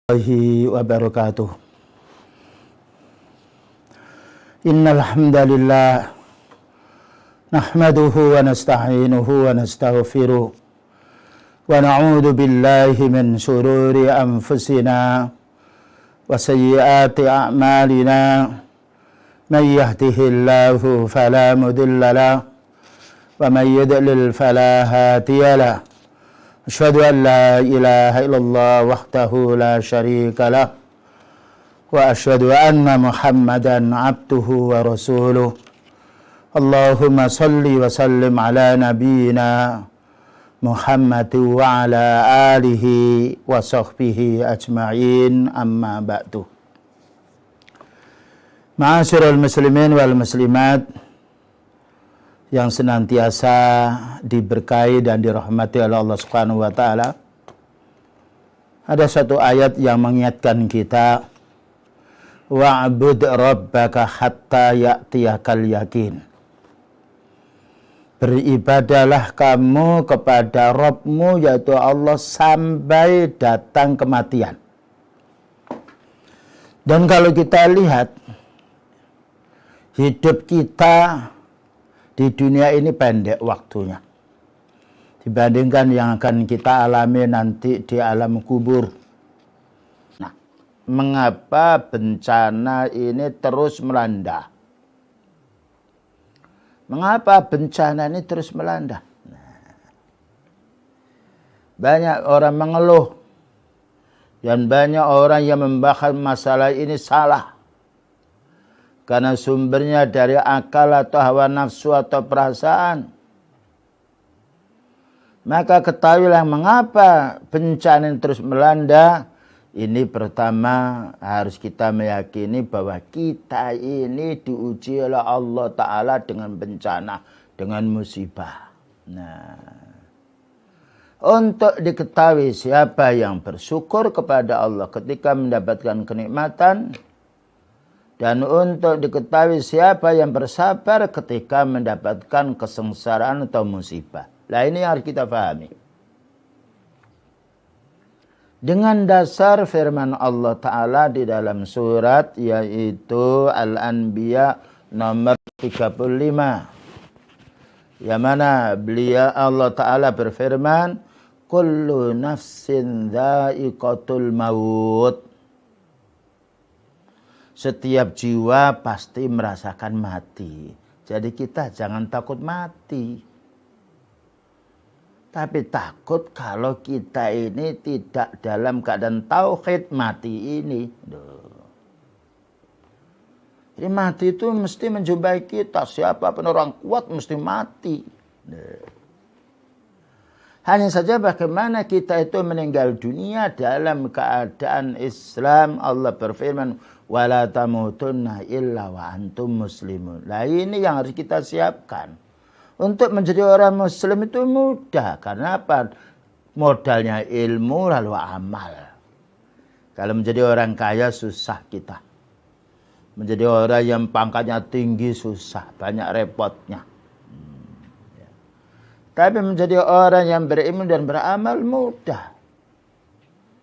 Warahmatullahi wabarakatuh. Innal hamdalillah nahmaduhu wa nasta'inuhu wa nastaghfiruh wa na'udzu billahi min shururi anfusina wa sayyiati a'malina. May yahdihillahu fala mudilla lahu wa may yudlil fala hadiya lahu. Asyhadu an la ilaha illallah wahdahu la syarika lah wa asyhadu anna Muhammadan abduhu wa rasuluh. Allahumma salli wa sallim ala nabiyyina Muhammad wa ala alihi wa sahbihi ajma'in, amma ba'du. Ma'asyiral muslimin wal muslimat yang senantiasa diberkahi dan dirahmati oleh Allah Subhanahu wa taala. Ada satu ayat yang mengingatkan kita, wa'bud rabbaka hatta ya'tiyakal yakin. Beribadalah kamu kepada Rabbmu, yaitu Allah, sampai datang kematian. Dan kalau kita lihat hidup kita di dunia ini pendek waktunya dibandingkan yang akan kita alami nanti di alam kubur. Nah, mengapa bencana ini terus melanda? Mengapa bencana ini terus melanda? Banyak orang mengeluh dan banyak orang yang membahas masalah ini salah. Karena sumbernya dari akal atau hawa nafsu atau perasaan. Maka ketahuilah mengapa bencana ini terus melanda. Ini pertama harus kita meyakini bahwa kita ini diuji oleh Allah Ta'ala dengan bencana, dengan musibah. Nah, untuk diketahui siapa yang bersyukur kepada Allah ketika mendapatkan kenikmatan, dan untuk diketahui siapa yang bersabar ketika mendapatkan kesengsaraan atau musibah. Nah, ini yang harus kita pahami. Dengan dasar firman Allah Ta'ala di dalam surat yaitu Al-Anbiya nomor 35. Yang mana beliau Allah Ta'ala berfirman, kullu nafsin dha'iqatul maut. Setiap jiwa pasti merasakan mati. Jadi kita jangan takut mati. Tapi takut kalau kita ini tidak dalam keadaan tauhid mati ini. Jadi mati itu mesti menjumpai kita. Siapapun orang kuat mesti mati. Hanya saja bagaimana kita itu meninggal dunia dalam keadaan Islam. Allah berfirman, wala tamutunna illa wa antum muslimun. Nah, ini yang harus kita siapkan. Untuk menjadi orang muslim itu mudah. Karena apa? Modalnya ilmu lalu amal. Kalau menjadi orang kaya susah kita. Menjadi orang yang pangkatnya tinggi susah. Banyak repotnya. Tapi menjadi orang yang berilmu dan beramal mudah.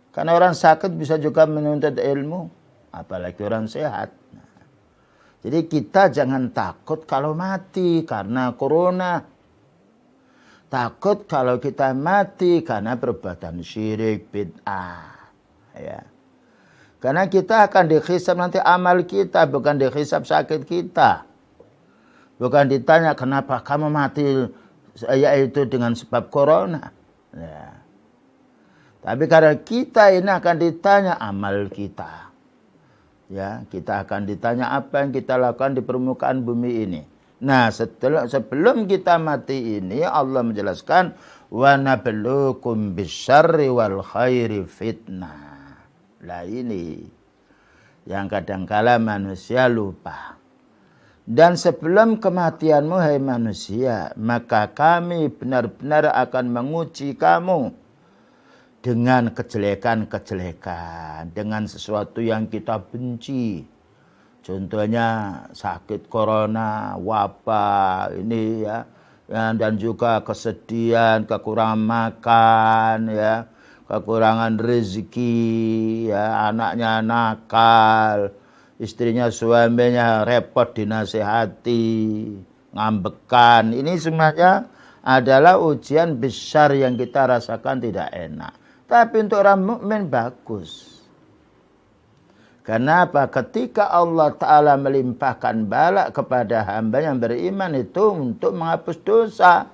Karena orang sakit bisa juga menuntut ilmu. Apalagi orang sehat. Jadi kita jangan takut kalau mati karena corona. Takut kalau kita mati karena perbuatan syirik, bid'ah. Ya. Karena kita akan dihisab nanti amal kita, bukan dihisab sakit kita. Bukan ditanya kenapa kamu mati, yaitu dengan sebab corona. Ya. Tapi karena kita ini akan ditanya amal kita. Ya, kita akan ditanya apa yang kita lakukan di permukaan bumi ini. Nah, sebelum kita mati ini Allah menjelaskan wa nabluukum bisyarri wal khairi fitnah. Lah ini yang kadangkala manusia lupa. Dan sebelum kematianmu hai manusia, maka kami benar-benar akan menguji kamu dengan kejelekan-kejelekan, dengan sesuatu yang kita benci. Contohnya sakit corona, wabah, ini ya, dan juga kesedihan, kekurangan makan, ya, kekurangan rezeki, ya, anaknya nakal, istrinya suaminya repot dinasehati, ngambekan. Ini semuanya adalah ujian besar yang kita rasakan tidak enak. Tapi untuk orang mukmin bagus. Karena apa? Ketika Allah Ta'ala melimpahkan bala kepada hamba yang beriman itu untuk menghapus dosa.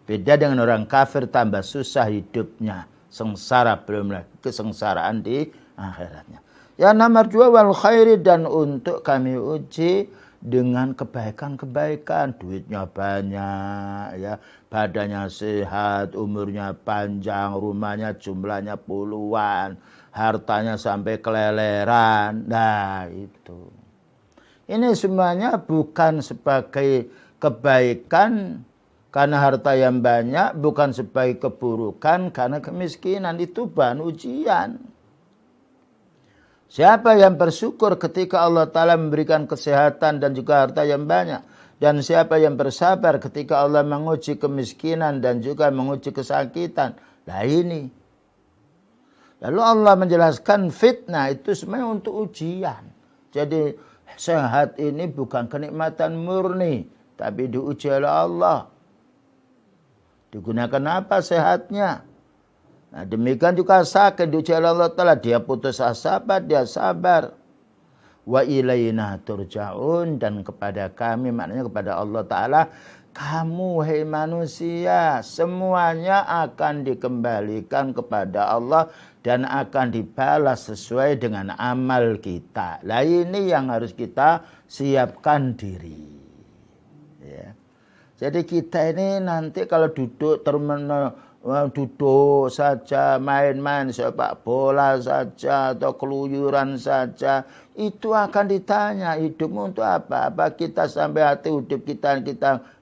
Beda dengan orang kafir, tambah susah hidupnya. Sengsara, belum lagi kesengsaraan di akhiratnya. Ya nomor 2, wal khairi, dan untuk kami uji dengan kebaikan-kebaikan. Duitnya banyak, ya, badannya sehat, umurnya panjang, rumahnya jumlahnya puluhan, hartanya sampai keleleran. Nah, itu. Ini semuanya bukan sebagai kebaikan karena harta yang banyak, bukan sebagai keburukan karena kemiskinan. Itu bahan ujian. Siapa yang bersyukur ketika Allah Ta'ala memberikan kesehatan dan juga harta yang banyak. Dan siapa yang bersabar ketika Allah menguji kemiskinan dan juga menguji kesakitan. Nah ini. Lalu Allah menjelaskan fitnah itu sebenarnya untuk ujian. Jadi sehat ini bukan kenikmatan murni, tapi diuji oleh Allah. Digunakan apa sehatnya? Nah, demikian juga sakit diuji oleh Allah Ta'ala. Dia putus asa, dia sabar. Wa ilaina turja'un, dan kepada kami, maknanya kepada Allah Ta'ala, kamu hai manusia semuanya akan dikembalikan kepada Allah dan akan dibalas sesuai dengan amal kita. Nah ini yang harus kita siapkan diri. Ya. Jadi kita ini nanti kalau duduk duduk saja, main-main sepak bola saja atau keluyuran saja, itu akan ditanya hidupmu untuk apa? Apa kita sampai hati hidup kita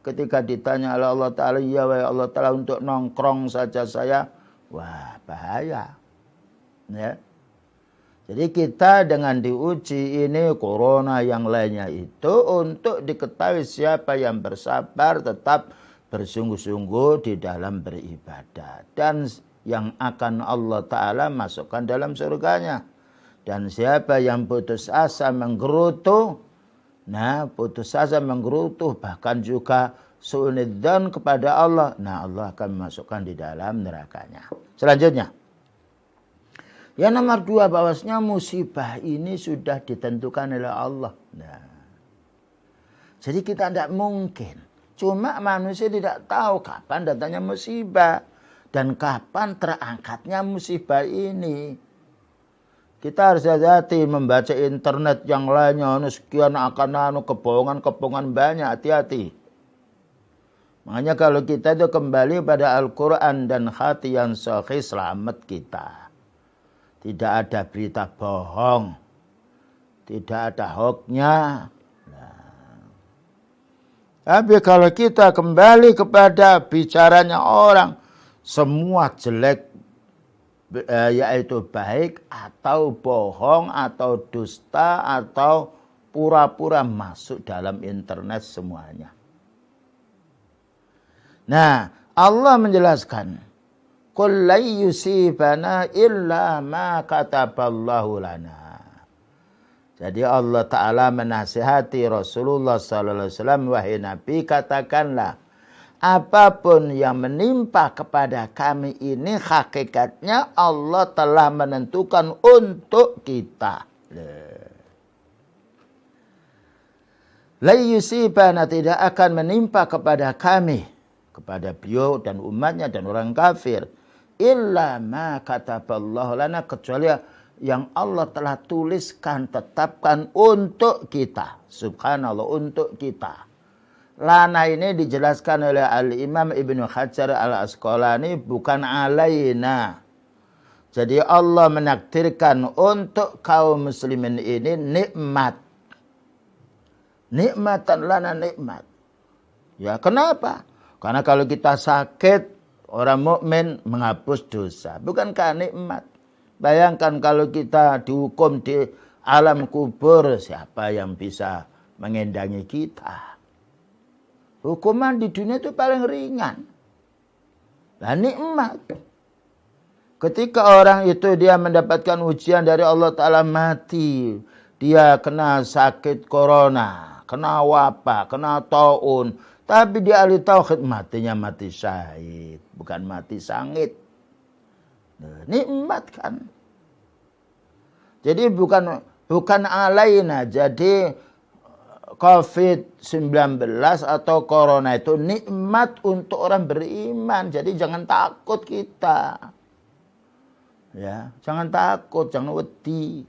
ketika ditanya oleh Allah Ta'ala, ya Allah Ta'ala untuk nongkrong saja saya, wah bahaya. Ya. Jadi kita dengan diuji ini corona yang lainnya itu untuk diketahui siapa yang bersabar tetap bersungguh-sungguh di dalam beribadah. Dan yang akan Allah Ta'ala masukkan dalam surganya. Dan siapa yang putus asa menggerutu, nah putus asa menggerutu bahkan juga su'udzon kepada Allah, nah Allah akan memasukkan di dalam nerakanya. Selanjutnya. Yang nomor 2, bahwasanya musibah ini sudah ditentukan oleh Allah. Nah, jadi kita tidak mungkin. Cuma manusia tidak tahu kapan datangnya musibah dan kapan terangkatnya musibah ini. Kita harus hati-hati membaca internet yang lainnya, sekian akan kebohongan-kebohongan banyak, hati-hati. Makanya kalau kita itu kembali pada Al-Quran dan hati yang sahih, selamat kita. Tidak ada berita bohong, tidak ada hoaxnya. Tapi kalau kita kembali kepada bicaranya orang, semua jelek, yaitu baik atau bohong atau dusta atau pura-pura masuk dalam internet semuanya. Nah, Allah menjelaskan, qul la yusibana illa ma kataballahu lana. Jadi Allah Ta'ala menasihati Rasulullah SAW, wahai Nabi, katakanlah, apapun yang menimpa kepada kami ini hakikatnya Allah telah menentukan untuk kita. La yusibana, tidak akan menimpa kepada kami, kepada beliau dan umatnya dan orang kafir, illa ma kataballahu lana, kecuali yang Allah telah tuliskan, tetapkan untuk kita. Subhanallah, untuk kita. Lana ini dijelaskan oleh Al-Imam Ibnu Hajar Al-Asqalani, bukan alaina. Jadi Allah menakdirkan untuk kaum muslimin ini nikmat. Nikmatan lana, nikmat. Ya, kenapa? Karena kalau kita sakit, orang mukmin menghapus dosa. Bukankah nikmat? Bayangkan kalau kita dihukum di alam kubur, siapa yang bisa mengendangi kita? Hukuman di dunia itu paling ringan. Nah, nikmat. Ketika orang itu dia mendapatkan ujian dari Allah Ta'ala mati. Dia kena sakit corona, kena wabah, kena taun. Tapi dia ahli tauhid, matinya mati syahid. Bukan mati sangit. Nikmat kan. Jadi bukan alaina. Jadi COVID-19 atau corona itu nikmat untuk orang beriman. Jadi jangan takut kita. Ya, jangan takut, jangan wedi.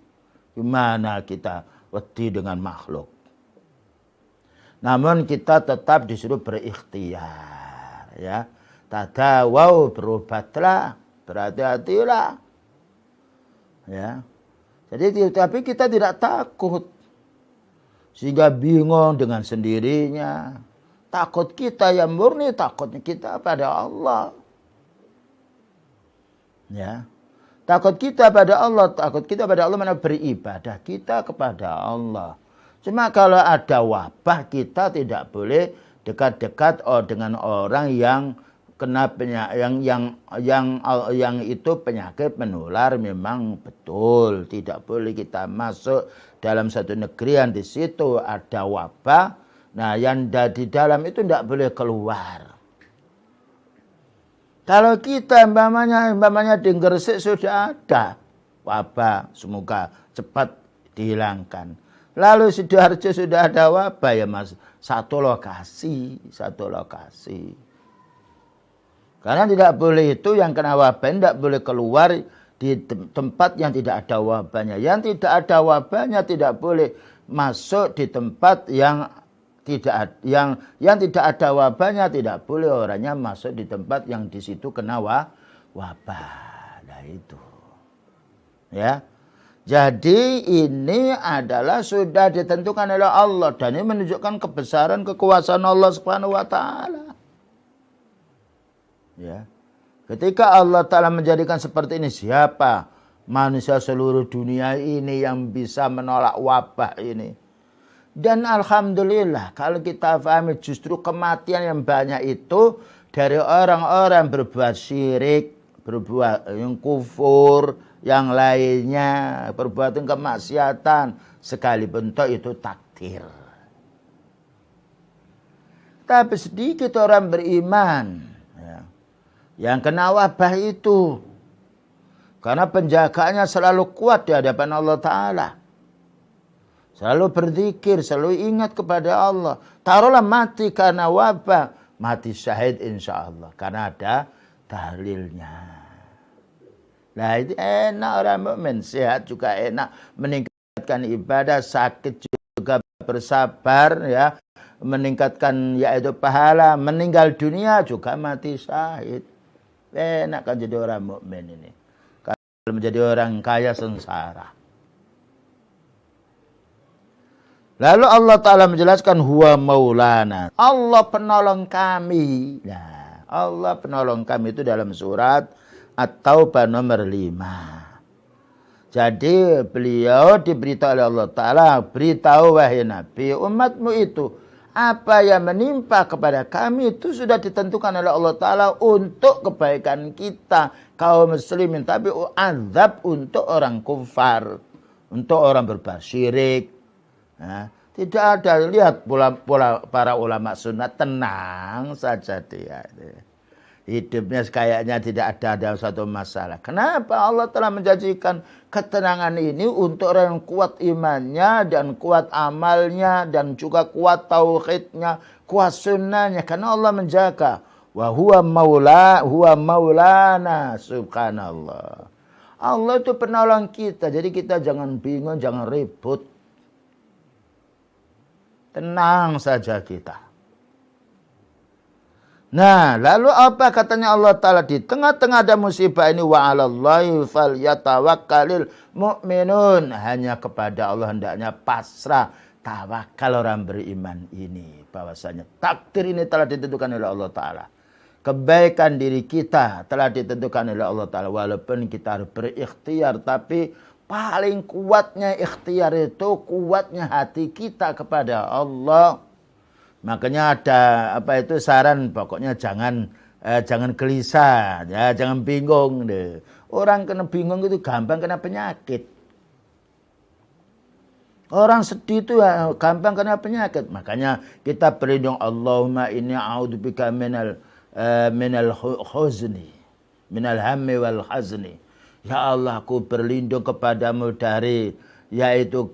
Gimana kita wedi dengan makhluk? Namun kita tetap disuruh berikhtiar, ya. Tadawau, berobatlah, berhati-hatilah. Ya. Jadi tapi kita tidak takut. Sehingga bingung dengan sendirinya. Takut kita yang murni, takutnya kita pada Allah. Ya. Takut kita pada Allah, mana beribadah kita kepada Allah. Cuma kalau ada wabah, kita tidak boleh dekat-dekat dengan orang yang kena penyakit, yang itu penyakit menular memang betul. Tidak boleh kita masuk dalam satu negeri yang di situ ada wabah. Nah, yang di dalam itu tidak boleh keluar. Kalau kita umpamanya di Gresik sudah ada wabah, semoga cepat dihilangkan. Lalu Sidoarjo sudah ada wabah, ya Mas, satu lokasi. Karena tidak boleh itu yang kena wabah tidak boleh keluar di tempat yang tidak ada wabahnya. Yang tidak ada wabahnya tidak boleh masuk di tempat yang tidak ada wabahnya, tidak boleh orangnya masuk di tempat yang di situ kena wabah. Nah itu. Ya. Jadi ini adalah sudah ditentukan oleh Allah dan ini menunjukkan kebesaran kekuasaan Allah Subhanahu wa taala. Ya. Ketika Allah Ta'ala menjadikan seperti ini, siapa manusia seluruh dunia ini yang bisa menolak wabah ini? Dan alhamdulillah kalau kita pahami justru kematian yang banyak itu dari orang-orang berbuat syirik, berbuat yang kufur, yang lainnya, perbuatan kemaksiatan, sekalipun itu takdir. Tapi sedikit orang beriman yang kena wabah itu. Karena penjagaannya selalu kuat di hadapan Allah Ta'ala. Selalu berzikir, selalu ingat kepada Allah. Taruhlah mati karena wabah, mati syahid insya Allah. Karena ada dalilnya. Nah itu enak orang mukmin, sehat juga enak. Meningkatkan ibadah, sakit juga bersabar, ya. Meningkatkan yaitu pahala, meninggal dunia juga mati syahid. Enak kan jadi orang mukmin ini. Kalau menjadi orang kaya sengsara. Lalu Allah Ta'ala menjelaskan huwa maulana. Allah penolong kami. Nah, Allah penolong kami itu dalam surat At-Taubah nomor 5. Jadi beliau diberitahu oleh Allah Ta'ala, beritahu wahai Nabi, umatmu itu apa yang menimpa kepada kami itu sudah ditentukan oleh Allah Ta'ala untuk kebaikan kita, kaum muslimin. Tapi azab untuk orang kufar, untuk orang berbuat syirik. Nah, tidak ada, lihat pola para ulama sunat, tenang saja dia. Hidupnya kayaknya tidak ada satu masalah. Kenapa Allah telah menjanjikan ketenangan ini untuk orang yang kuat imannya dan kuat amalnya dan juga kuat tauhidnya, kuat sunnahnya. Karena Allah menjaga. Wa huwa maulana, subhanallah. Allah itu penolong kita. Jadi kita jangan bingung, jangan ribut. Tenang saja kita. Nah, lalu apa katanya Allah Ta'ala di tengah-tengah ada musibah ini, wa 'alallahi falyatawakkalul mu'minun. Hanya kepada Allah hendaknya pasrah, tawakal orang beriman ini. Bahwasanya takdir ini telah ditentukan oleh Allah Ta'ala. Kebaikan diri kita telah ditentukan oleh Allah Ta'ala. Walaupun kita harus berikhtiar, tapi paling kuatnya ikhtiar itu kuatnya hati kita kepada Allah. Makanya ada saran, pokoknya jangan Jangan gelisah, ya, jangan bingung deh. Orang kena bingung itu gampang kena penyakit. Orang sedih itu ya, gampang kena penyakit. Makanya kita berlindung, Allahumma inni a'udzubika minal huzni, minal hammi wal hazni. Ya Allah, aku berlindung kepadamu dari yaitu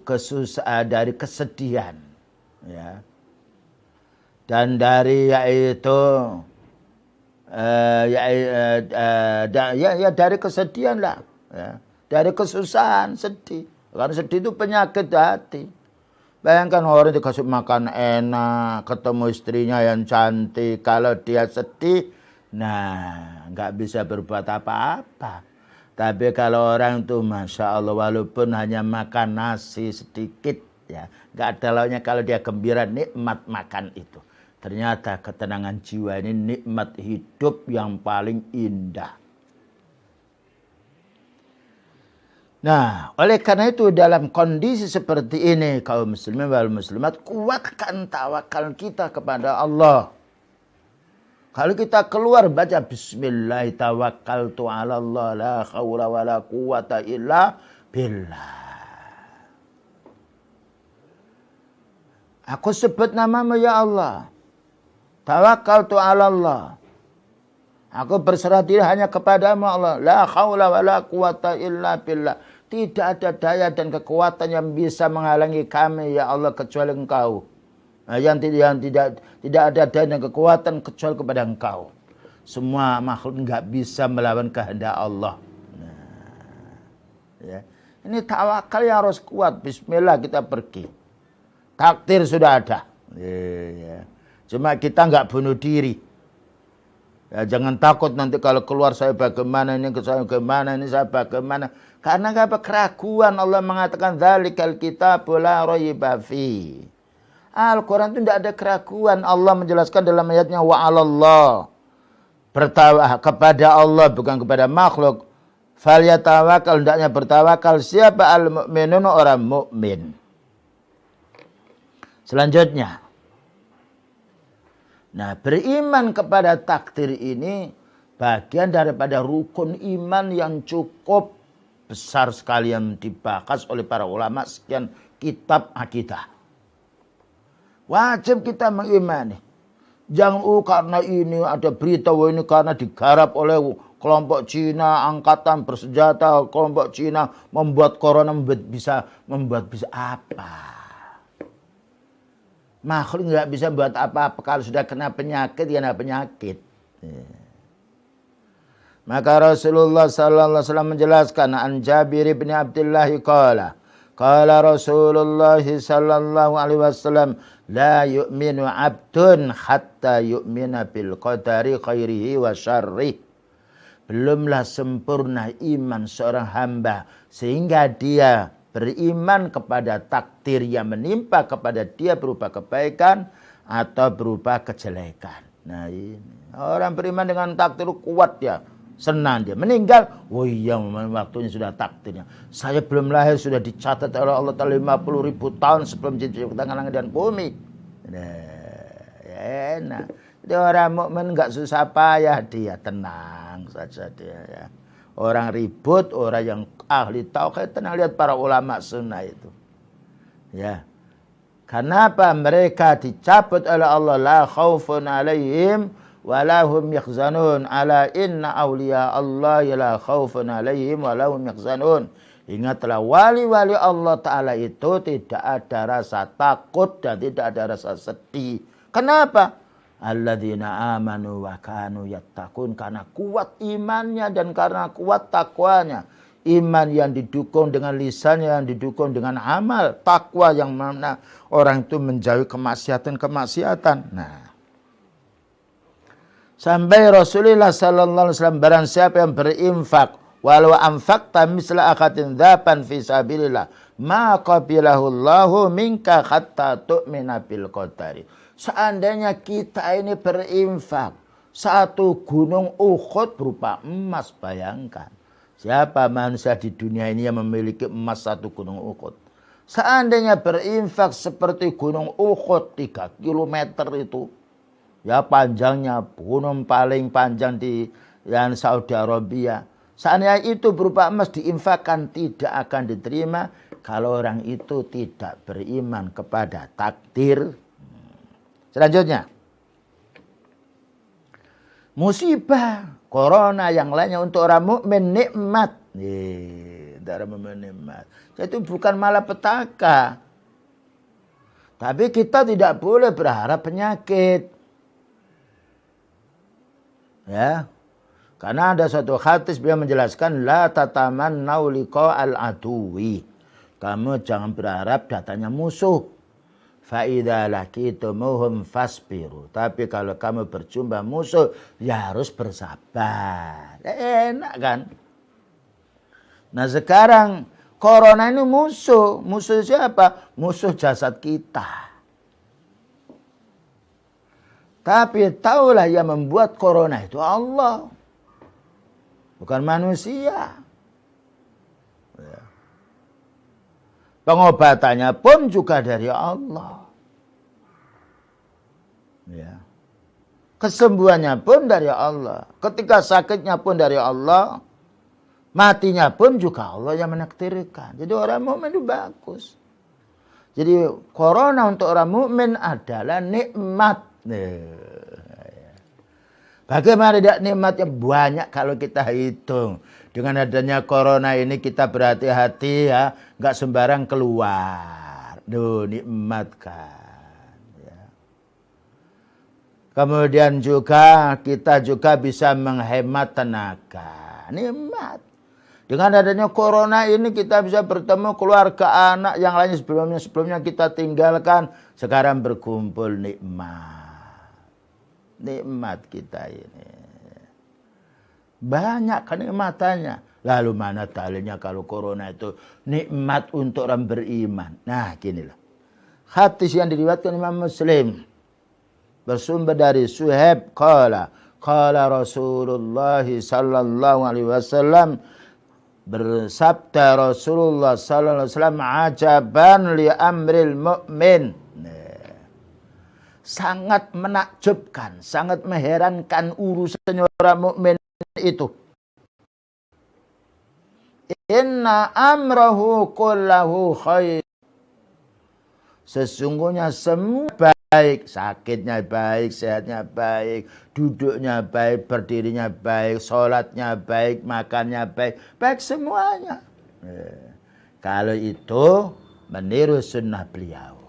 dari kesedihan, ya. Dan dari yaitu dari kesedihan lah, ya. Dari kesusahan, sedih. Karena sedih itu penyakit hati. Bayangkan orang dikasih makan enak, ketemu istrinya yang cantik. Kalau dia sedih, nah nggak bisa berbuat apa-apa. Tapi kalau orang itu Masya Allah, walaupun hanya makan nasi sedikit, ya nggak ada lauknya, kalau dia gembira nikmat makan itu. Ternyata ketenangan jiwa ini nikmat hidup yang paling indah. Nah, oleh karena itu dalam kondisi seperti ini, kaum muslimin wal muslimat, kuatkan tawakal kita kepada Allah. Kalau kita keluar baca bismillah tawakkaltu 'ala Allah la haula wala quwata illa billah. Aku sebut namamu ya Allah. Tawakkaltu 'ala Allah. Aku berserah diri hanya kepadamu Allah. La haula wala quwata illa billah. Tidak ada daya dan kekuatan yang bisa menghalangi kami ya Allah kecuali Engkau. Nah, yang tidak ada daya dan kekuatan kecuali kepada Engkau. Semua makhluk enggak bisa melawan kehendak Allah. Nah, ya. Ini tawakal yang harus kuat. Bismillah kita pergi. Takdir sudah ada. Ya. Cuma kita enggak bunuh diri. Ya, jangan takut nanti kalau keluar saya bagaimana, saya bagaimana. Karena apa? Keraguan. Allah mengatakan dzalikal kitabul la raiba fi. Al-Quran itu tidak ada keraguan. Allah menjelaskan dalam ayatnya wa 'alallah. Bertawakal kepada Allah bukan kepada makhluk. Falyatawakal, hendaknya bertawakal siapa al-mu'minun, orang mukmin. Selanjutnya, nah, beriman kepada takdir ini bagian daripada rukun iman yang cukup besar sekali yang dibahas oleh para ulama sekian kitab akidah. Wajib kita mengimani. Jangan karena ini ada berita, ini karena digarap oleh kelompok Cina, angkatan bersenjata, kelompok Cina membuat corona, bisa apa? Makhluk nggak bisa buat apa-apa. Kalau sudah kena penyakit, ya kena penyakit. Maka Rasulullah sallallahu alaihi wasallam menjelaskan, an Jabir bin Abdullah qala Rasulullah sallallahu alaihi wasallam, la yu'minu 'abdun hatta yu'mina bil qadari khairihi wa syarrih. Belumlah sempurna iman seorang hamba sehingga dia beriman kepada takdir yang menimpa kepada dia berupa kebaikan atau berupa kejelekan. Nah, ini orang beriman dengan takdir kuat ya, senang dia. Meninggal, oh iya waktunya sudah takdirnya. Saya belum lahir sudah dicatat oleh Allah Ta'ala 50.000 tahun sebelum diciptakan langit dan bumi. Nah, enak. Jadi orang mukmin enggak susah payah, dia tenang saja dia ya. Orang ribut, orang yang ahli tauhid, tenang, lihat para ulama sunnah itu. Ya. Kenapa mereka dicabut oleh Allah? La khaufun alaihim wa lahum yakhzanun. Ala inna awliya Allah la khaufun alaihim wa lahum yakhzanun. Ingatlah, wali-wali Allah Ta'ala itu tidak ada rasa takut dan tidak ada rasa sedih. Kenapa? Alladzina amanu wa kanu yattaqun, karena kuat imannya dan karena kuat takwanya. Iman yang didukung dengan lisannya, yang didukung dengan amal. Takwa yang mana orang itu menjauhi kemaksiatan. Nah, sampai Rasulullah sallallahu alaihi wasallam, barang siapa yang berinfak walau anfaqta misla akatin dzaban fi sabilillah ma qabilahu Allahu minka hatta tu'mina bil qadari. Seandainya kita ini berinfak 1 gunung Uhud berupa emas, bayangkan. Siapa manusia di dunia ini yang memiliki emas 1 gunung Uhud? Seandainya berinfak seperti gunung Uhud 3 kilometer itu, Ya panjangnya gunung paling panjang di yang Saudi Arabia. Seandainya itu berupa emas diinfakkan tidak akan diterima kalau orang itu tidak beriman kepada takdir. Selanjutnya. Musibah, corona yang lainnya untuk orang mukmin nikmat. Untuk orang mukmin nikmat. Itu bukan malapetaka. Tapi kita tidak boleh berharap penyakit. Ya. Karena ada suatu hadis beliau menjelaskan la tatamannau liqa'al aduwi. Kamu jangan berharap datangnya musuh. Fa idza laqitumuhum fasbiru. Tapi kalau kamu berjumpa musuh ya harus bersabar. Enak kan? Nah, sekarang corona ini musuh. Musuh siapa? Musuh jasad kita. Tapi taulah yang membuat corona itu Allah. Bukan manusia. Pengobatannya pun juga dari Allah. Ya. Kesembuhannya pun dari Allah. Ketika sakitnya pun dari Allah. Matinya pun juga Allah yang menakdirkan. Jadi orang mukmin itu bagus. Jadi corona untuk orang mukmin adalah nikmat. Bagaimana tidak nikmatnya banyak kalau kita hitung. Dengan adanya corona ini kita berhati-hati ya. Nggak sembarang keluar. Duh, nikmat kan. Ya. Kemudian juga kita juga bisa menghemat tenaga. Nikmat. Dengan adanya corona ini kita bisa bertemu keluarga anak yang lain sebelumnya kita tinggalkan. Sekarang berkumpul nikmat. Nikmat kita ini. Banyak kenikmatannya. Lalu mana dalilnya kalau corona itu nikmat untuk orang beriman. Nah ginilah. Hadis yang diriwayatkan Imam Muslim. Bersumber dari Suhaib. Qala Rasulullah sallallahu alaihi wasallam. Bersabda Rasulullah sallallahu alaihi wasallam. Ajaban li amril mu'min. Sangat menakjubkan, sangat mengherankan urusan orang mukmin itu. Inna amrahu kullahu khair. Sesungguhnya semua baik, sakitnya baik, sehatnya baik, duduknya baik, berdirinya baik, sholatnya baik, makannya baik, baik semuanya. Kalau itu meniru sunnah beliau.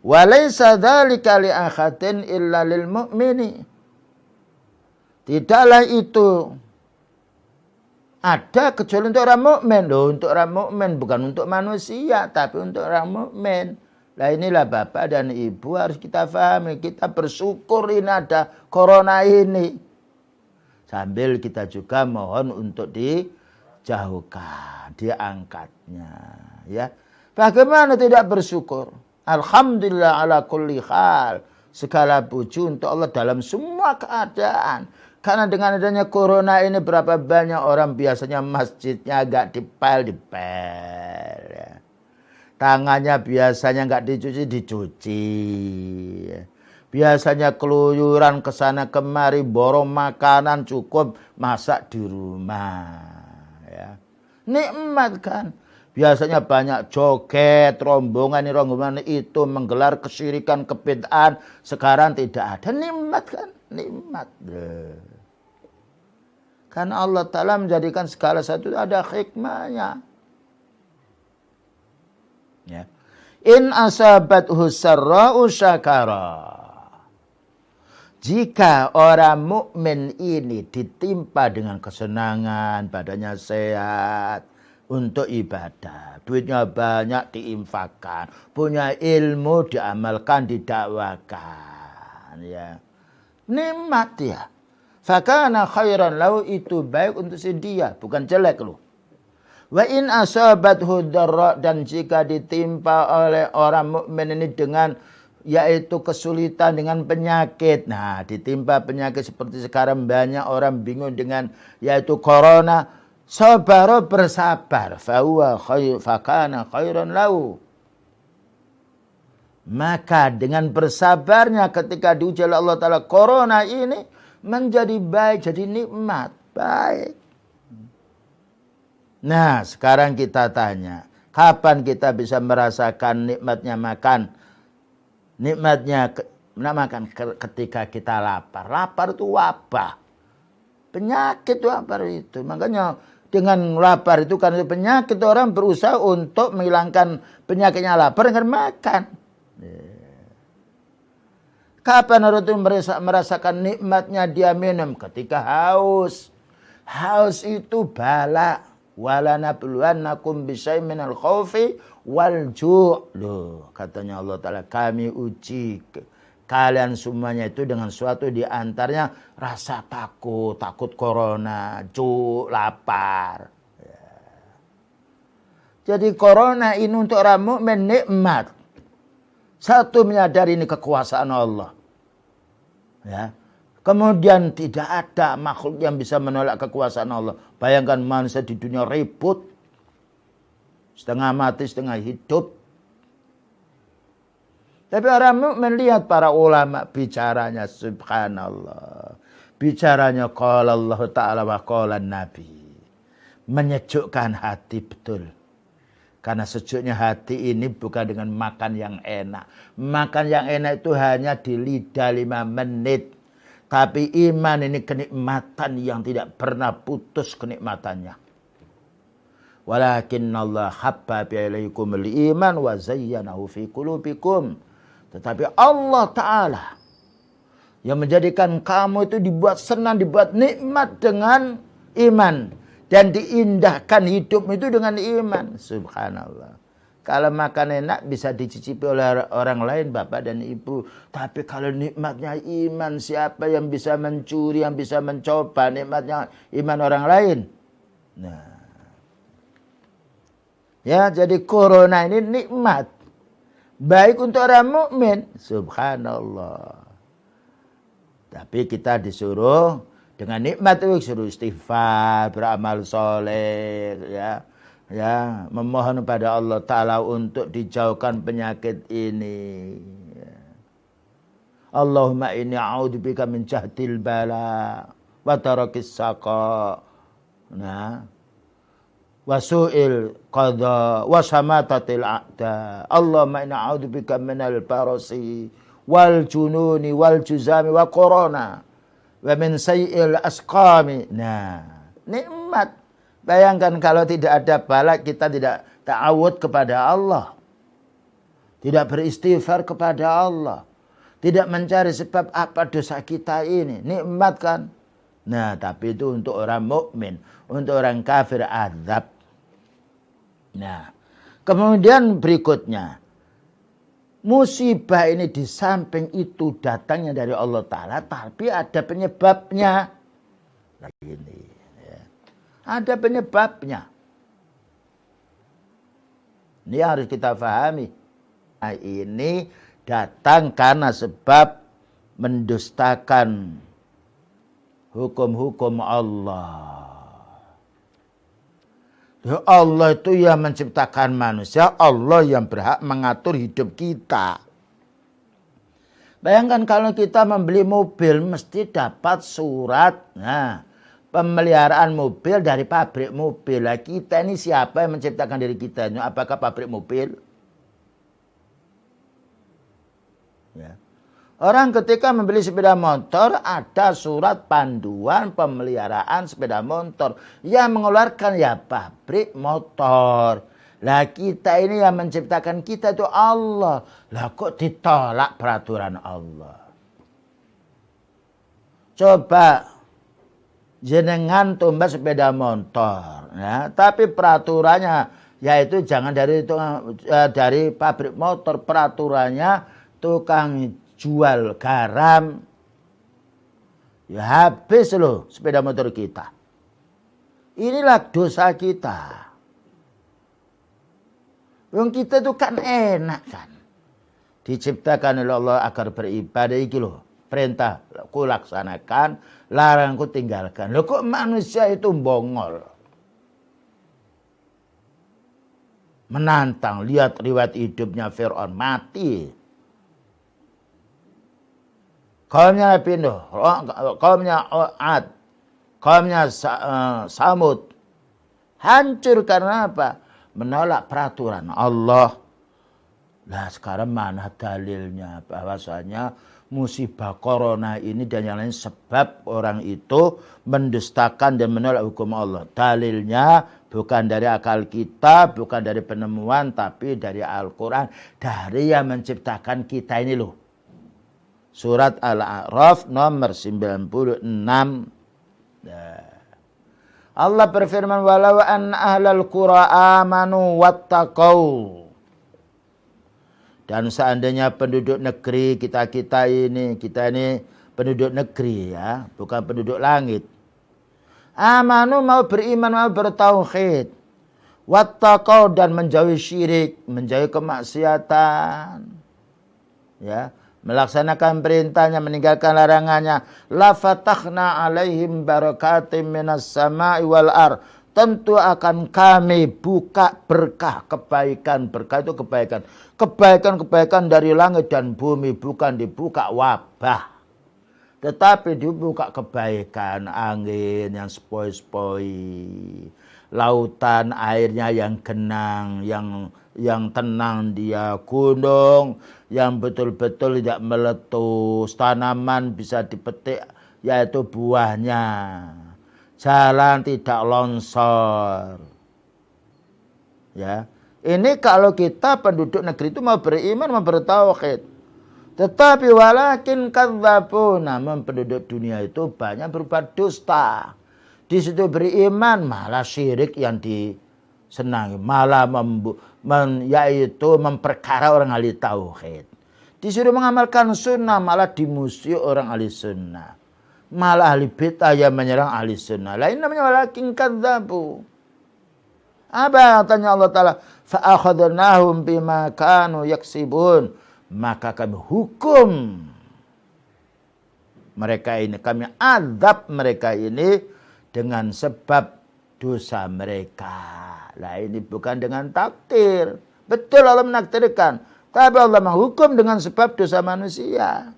Walaysa dzalika li ahadin illa lil mu'mini. Tidaklah itu ada kecuali untuk orang mukmin. Loh, untuk orang mukmin bukan untuk manusia, tapi untuk orang mukmin. Nah inilah Bapak dan Ibu harus kita pahami. Kita bersyukur ini ada corona ini. Sambil kita juga mohon untuk dijauhkan, diangkatnya. Ya, bagaimana tidak bersyukur? Alhamdulillah ala kulli hal. Segala puji untuk Allah dalam semua keadaan. Karena dengan adanya corona ini berapa banyak orang biasanya masjidnya agak dipel. Ya. Tangannya biasanya enggak dicuci. Biasanya keluyuran ke sana kemari, borong makanan cukup, masak di rumah. Ya. Nikmat kan. Biasanya banyak joget, rombongan itu menggelar kesyirikan, kebid'ahan. Sekarang tidak ada. Nikmat kan? Nikmat. Karena Allah Ta'ala menjadikan segala sesuatu ada hikmahnya. Ya. In asabathu sarra'u syakara. Jika orang mukmin ini ditimpa dengan kesenangan, badannya sehat, untuk ibadah, duitnya banyak diinfakkan, punya ilmu diamalkan, didakwakan, ya. Nikmat ya. Fakana khairan lahu, itu baik untuk si dia, bukan jelek loh. Wa in asabathu dharra, dan jika ditimpa oleh orang mukmin ini dengan yaitu kesulitan dengan penyakit. Nah, ditimpa penyakit seperti sekarang banyak orang bingung dengan yaitu corona. Sabar, bersabar. Fahuwa khair, fakana khairan lahu. Maka dengan bersabarnya ketika diuji oleh Allah Ta'ala corona ini menjadi baik, jadi nikmat, baik. Nah, sekarang kita tanya, kapan kita bisa merasakan nikmatnya makan? Nikmatnya makan ketika kita lapar. Lapar itu wabah. Penyakit lapar itu. Makanya dengan lapar itu karena penyakit orang berusaha untuk menghilangkan penyakitnya lapar dengan makan. Kapan orang itu merasakan nikmatnya dia minum? Ketika haus. Haus itu bala. Wala nabluwannakum bisyai'in minal khaufi wal ju'. Loh, katanya Allah Ta'ala, kami uji kalian semuanya itu dengan suatu di antaranya rasa takut, takut corona, lapar. Ya. Jadi corona ini untuk orang mukmin nikmat. Satu, menyadari ini kekuasaan Allah. Ya. Kemudian tidak ada makhluk yang bisa menolak kekuasaan Allah. Bayangkan manusia di dunia ribut. Setengah mati, setengah hidup. Tapi orang mukmin lihat para ulama bicaranya subhanallah. Bicaranya qala Allah Ta'ala wa qala Nabi. Menyejukkan hati betul. Karena sejuknya hati ini bukan dengan makan yang enak. Makan yang enak itu hanya di lidah 5 menit. Tapi iman ini kenikmatan yang tidak pernah putus kenikmatannya. Walakinna Allah habbaba ilaikumul iman wa zayyanahu fi qulubikum. Tetapi Allah Ta'ala yang menjadikan kamu itu dibuat senang, dibuat nikmat dengan iman. Dan diindahkan hidup itu dengan iman. Subhanallah. Kalau makan enak bisa dicicipi oleh orang lain, bapak dan ibu. Tapi kalau nikmatnya iman, siapa yang bisa mencuri, yang bisa mencoba nikmatnya iman orang lain? Nah, ya, jadi corona ini nikmat. Baik untuk orang mukmin. Subhanallah. Tapi kita disuruh dengan nikmat itu suruh istighfar, beramal soleh, ya, memohon pada Allah Ta'ala untuk dijauhkan penyakit ini. Allahumma inni a'udzubika min jahdil bala wa tarakis saqa. Nah, wa su'il qadha wa samatatil a'da. Allahumma inni a'udzubika minal barasi wal jununi wal juzami wa corona wa min sayyi'il asqami. Nah, nikmat. Bayangkan kalau tidak ada bala, kita tidak ta'awud kepada Allah. Tidak beristighfar kepada Allah. Tidak mencari sebab apa dosa kita ini. Nikmat kan? Nah, tapi itu untuk orang mukmin, untuk orang kafir azab. Nah, kemudian berikutnya. Musibah ini di samping itu datangnya dari Allah Ta'ala, tapi ada penyebabnya. Nah, ini. Ada penyebabnya. Ini harus kita pahami. Nah, ini datang karena sebab mendustakan hukum-hukum Allah. Allah itu yang menciptakan manusia. Allah yang berhak mengatur hidup kita. Bayangkan kalau kita membeli mobil mesti dapat surat. Nah, pemeliharaan mobil dari pabrik mobil. Lah, kita ini siapa yang menciptakan diri kita? Apakah pabrik mobil? Ya. Orang ketika membeli sepeda motor ada surat panduan pemeliharaan sepeda motor. Yang mengeluarkan ya pabrik motor. Lah, kita ini yang menciptakan kita itu Allah. Lah, kok ditolak peraturan Allah? Coba jenengan tumbas sepeda motor, ya, tapi peraturannya yaitu jangan dari pabrik motor, peraturannya tukang jual garam, ya habis loh sepeda motor kita. Inilah dosa kita. Wong kita itu kan enak kan, diciptakan oleh Allah agar beribadah iki loh. Perintah ku laksanakan, larang ku tinggalkan. Loh, kok manusia itu bongol? Menantang, lihat riwayat hidupnya Fir'aun, mati. kaumnya Nabi Nuh, kaumnya Ad, kaumnya Samud. Hancur karena apa? Menolak peraturan Allah. Nah sekarang mana dalilnya bahwasanya musibah corona ini dan yang lain sebab orang itu mendustakan dan menolak hukum Allah. Dalilnya bukan dari akal kita, bukan dari penemuan, tapi dari Al-Quran. Dari yang menciptakan kita ini loh. Surat Al-A'raf nomor 96. Allah berfirman, walau an ahlal qura amanu wattaqau. Dan seandainya penduduk negeri kita ini penduduk negeri ya, bukan penduduk langit. Amanu mau beriman, mau bertauhid. Wattaqau dan menjauhi syirik, menjauhi kemaksiatan. Ya, melaksanakan perintahnya, meninggalkan larangannya. La fatahna alaihim barakatim minas sama'i wal ar. Tentu akan kami buka berkah, kebaikan. Berkah itu kebaikan. Kebaikan-kebaikan dari langit dan bumi, bukan dibuka wabah. Tetapi dibuka kebaikan, angin yang sepoi-sepoi. Lautan airnya yang genang, yang tenang dia, gunung yang betul-betul tidak meletus, tanaman bisa dipetik yaitu buahnya, jalan tidak longsor. Ya, ini kalau kita penduduk negeri itu mau beriman, mau bertauhid. Tetapi walakin kadzabuna, penduduk dunia itu banyak berbuat dusta. Di situ beriman malah syirik yang disenangi, malah yaitu memperkara orang ahli tauhid. Disuruh mengamalkan sunnah malah dimusuhi orang ahli sunnah. Malah ahli bid'ah yang menyerang ahli sunnah. Lain namanya walakin kadzabu. Apa tanya Allah Ta'ala? Fa'akhadnahum bima kanu yaksibun. Maka kami hukum mereka ini. Kami azab mereka ini dengan sebab dosa mereka. Lah ini bukan dengan takdir. Betul Allah menakdirkan. Tapi Allah menghukum dengan sebab dosa manusia.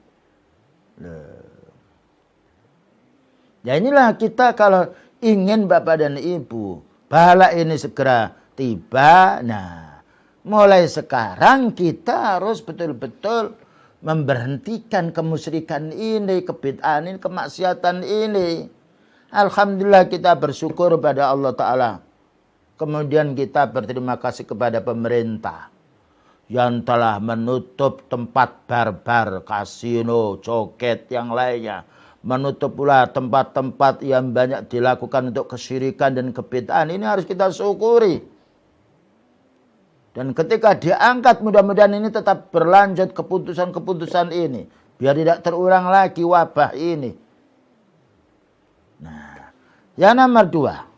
Ya inilah kita kalau ingin Bapak dan Ibu, pahala ini segera tiba. Nah, mulai sekarang kita harus betul-betul memberhentikan kemusyrikan ini, kebid'ahan ini, kemaksiatan ini. Alhamdulillah kita bersyukur pada Allah Ta'ala. Kemudian kita berterima kasih kepada pemerintah yang telah menutup tempat barbar, kasino, coket, yang lainnya. Menutup pula tempat-tempat yang banyak dilakukan untuk kesyirikan dan kebid'ahan. Ini harus kita syukuri. Dan ketika diangkat, mudah-mudahan ini tetap berlanjut keputusan-keputusan ini. Biar tidak terulang lagi wabah ini. Nah, yang nomor 2.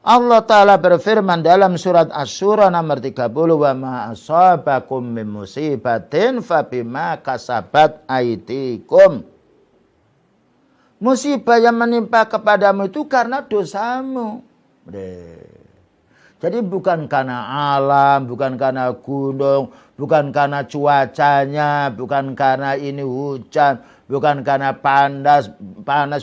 Allah Ta'ala berfirman dalam surat Asy-Syura nomor 30. Wa ma asabakum min musibatin fabima kasabat aydikum. Musibah yang menimpa kepadamu itu karena dosamu. Jadi bukan karena alam, bukan karena gunung, bukan karena cuacanya, bukan karena ini hujan, bukan karena panas,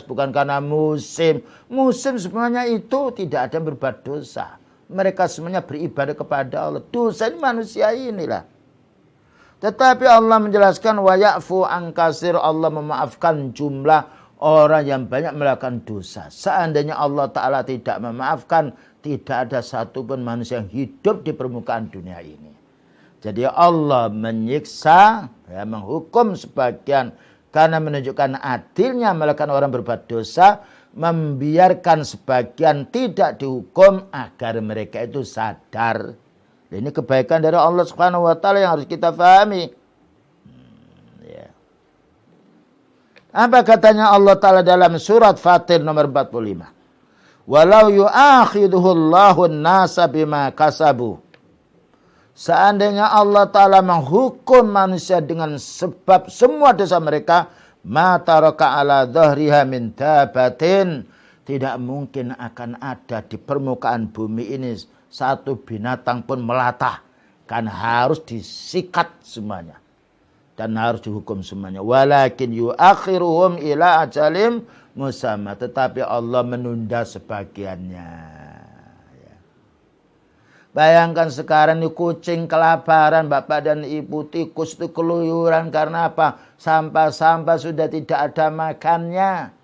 bukan karena musim. Musim semuanya itu tidak ada yang berbuat dosa. Mereka semuanya beribadah kepada Allah. Dosa ini manusia inilah. Tetapi Allah menjelaskan wa ya'fu an katsir, Allah memaafkan jumlah orang yang banyak melakukan dosa. Seandainya Allah Ta'ala tidak memaafkan, tidak ada satupun manusia yang hidup di permukaan dunia ini. Jadi Allah menyiksa, ya, menghukum sebagian karena menunjukkan adilnya melakukan orang berbuat dosa, membiarkan sebagian tidak dihukum agar mereka itu sadar. Ini kebaikan dari Allah Subhanahu wa Ta'ala yang harus kita pahami. Ya. Apa katanya Allah Ta'ala dalam surat Fatir nomor 45? Walau yu'akhiduhullahu an-nasa bima kasabu. Seandainya Allah Ta'ala menghukum manusia dengan sebab semua dosa mereka, ma taraka ala dhahriha min dabatin, tidak mungkin akan ada di permukaan bumi ini satu binatang pun melata, kan harus disikat semuanya. dan harus dihukum semuanya. Walakin yuakhiruhum ila ajalim musamma, tetapi Allah menunda sebagiannya. Ya. Bayangkan sekarang ini kucing kelaparan, bapak dan ibu, tikus itu keluyuran karena apa? Sampah-sampah sudah tidak ada makannya.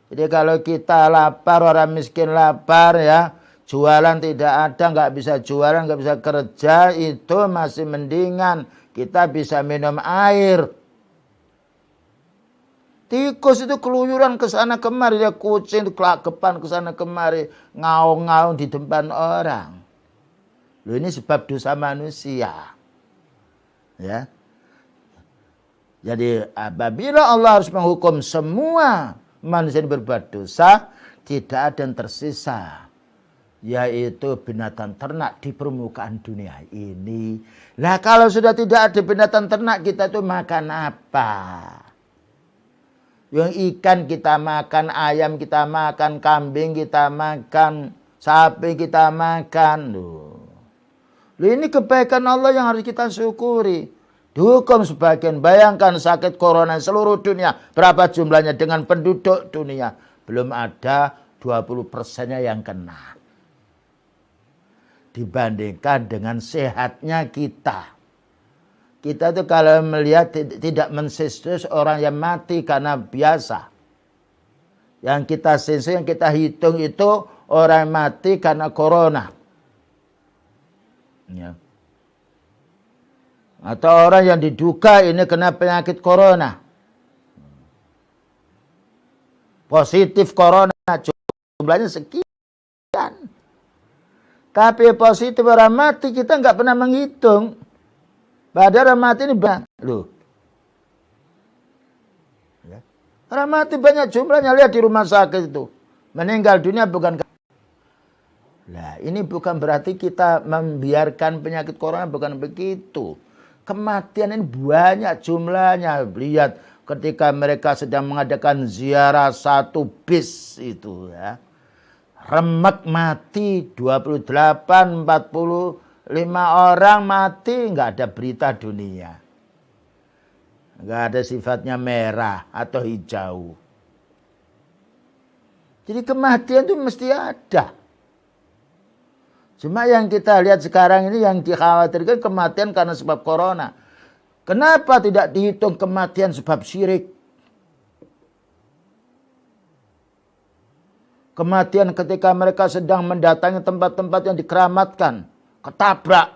Jadi kalau kita lapar, orang miskin lapar ya, jualan tidak ada, nggak bisa jualan, nggak bisa kerja, itu masih mendingan. Kita bisa minum air. Tikus itu keluyuran ke sana kemari, dia kucing itu kelakepan ke sana kemari, ngaung-ngaung di depan orang. Loh, ini sebab dosa manusia. Ya. Jadi apabila Allah harus menghukum semua manusia yang berbuat dosa, tidak ada yang tersisa, yaitu binatang ternak di permukaan dunia ini. Nah, kalau sudah tidak ada binatang ternak, kita tuh makan apa? Yang ikan kita makan, ayam kita makan, kambing kita makan, sapi kita makan. Loh, ini kebaikan Allah yang harus kita syukuri. Dihukum sebagian. Bayangkan sakit corona seluruh dunia, berapa jumlahnya dengan penduduk dunia? Belum ada 20%-nya yang kena. Dibandingkan dengan sehatnya kita. Kita tuh kalau melihat tidak mensensus orang yang mati karena biasa. Yang kita sensus, yang kita hitung itu orang mati karena corona. Ya. Atau orang yang diduga ini kena penyakit corona. Positif corona, jumlahnya sekian. Tapi positif orang mati kita nggak pernah menghitung. Padahal orang mati ini banyak. Loh. Ya. Orang mati banyak jumlahnya, lihat di rumah sakit itu. Meninggal dunia bukan. Nah, ini bukan berarti kita membiarkan penyakit corona, bukan begitu. Kematian ini banyak jumlahnya. Lihat ketika mereka sedang mengadakan ziarah satu bis itu ya. Remek mati 28, 45 orang mati, nggak ada berita dunia. Nggak ada sifatnya merah atau hijau. Jadi kematian itu mesti ada. Cuma yang kita lihat sekarang ini yang dikhawatirkan kematian karena sebab corona. Kenapa tidak dihitung kematian sebab syirik? Kematian ketika mereka sedang mendatangi tempat-tempat yang dikeramatkan. Ketabrak.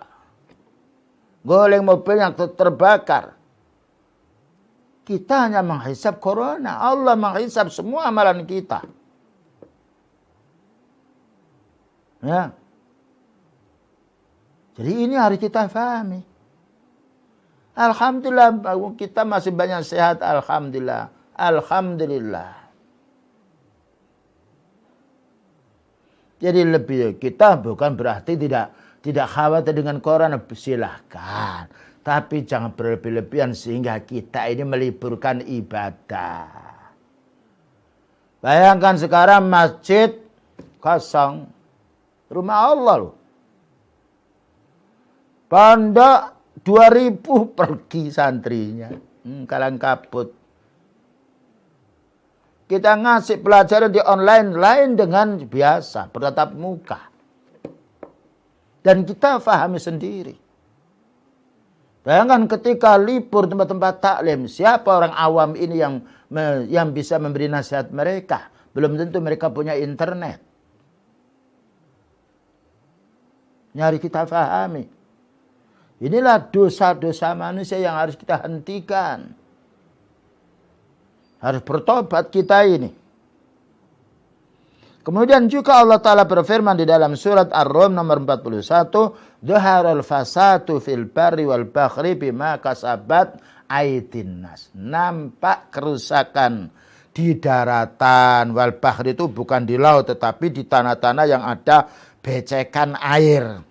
Goleng mobil yang terbakar. Kita hanya menghisap corona. Allah menghisap semua amalan kita. Ya. Jadi ini harus kita pahami. Alhamdulillah kita masih banyak sehat. Alhamdulillah. Alhamdulillah. Jadi lebih kita bukan berarti tidak khawatir dengan corona. Silahkan. Tapi jangan berlebih-lebihan sehingga kita ini meliburkan ibadah. Bayangkan sekarang masjid kosong. Rumah Allah loh. Pondok 2000 pergi santrinya. Kalang kabut. Kita ngasih pelajaran di online lain dengan biasa. Bertatap muka. Dan kita pahami sendiri. Bayangkan ketika libur tempat-tempat taklim. Siapa orang awam ini yang bisa memberi nasihat mereka? Belum tentu mereka punya internet. Nyari kita pahami. Inilah dosa-dosa manusia yang harus kita hentikan. Harus bertobat kita ini. Kemudian juga Allah Ta'ala berfirman di dalam surat Ar-Rum nomor 41. Dhaharal fasadu fil barri wal bahri bima kasabat aydin nas. Nampak kerusakan di daratan. Wal bahri itu bukan di laut tetapi di tanah-tanah yang ada becekan air.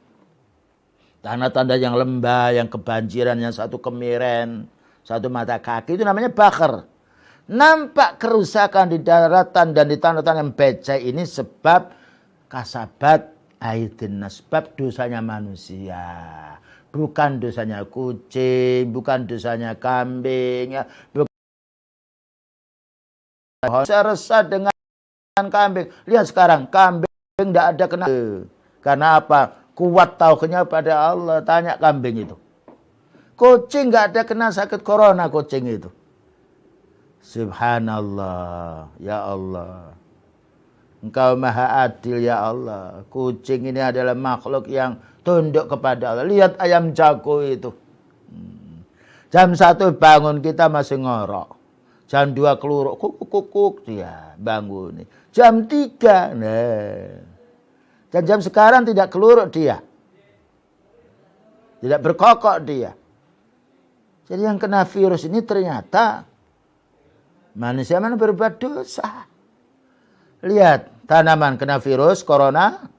Tanda-tanda yang lembah, yang kebanjiran, yang satu kemiren, satu mata kaki, itu namanya bakar. Nampak kerusakan di daratan dan di tanah-tanah yang becek ini sebab kasabat aydin nas, sebab dosanya manusia. Bukan dosanya kucing, bukan dosanya kambing, ya. Saya resah dengan kambing. Lihat sekarang, kambing tidak ada kena. Karena apa? Kuat tauhidnya pada Allah. Tanya kambing itu. Kucing nggak ada kena sakit corona kucing itu. Subhanallah, ya Allah. Engkau maha adil ya Allah. Kucing ini adalah makhluk yang tunduk kepada Allah. Lihat ayam jago itu. Jam 1 bangun kita masih ngorok. Jam 2 keluruk, kukuk dia bangun. Jam 3, nah. Jam sekarang tidak keluruk dia. Tidak berkokok dia. Jadi yang kena virus ini ternyata manusia mana berbuat dosa. Lihat, tanaman kena virus corona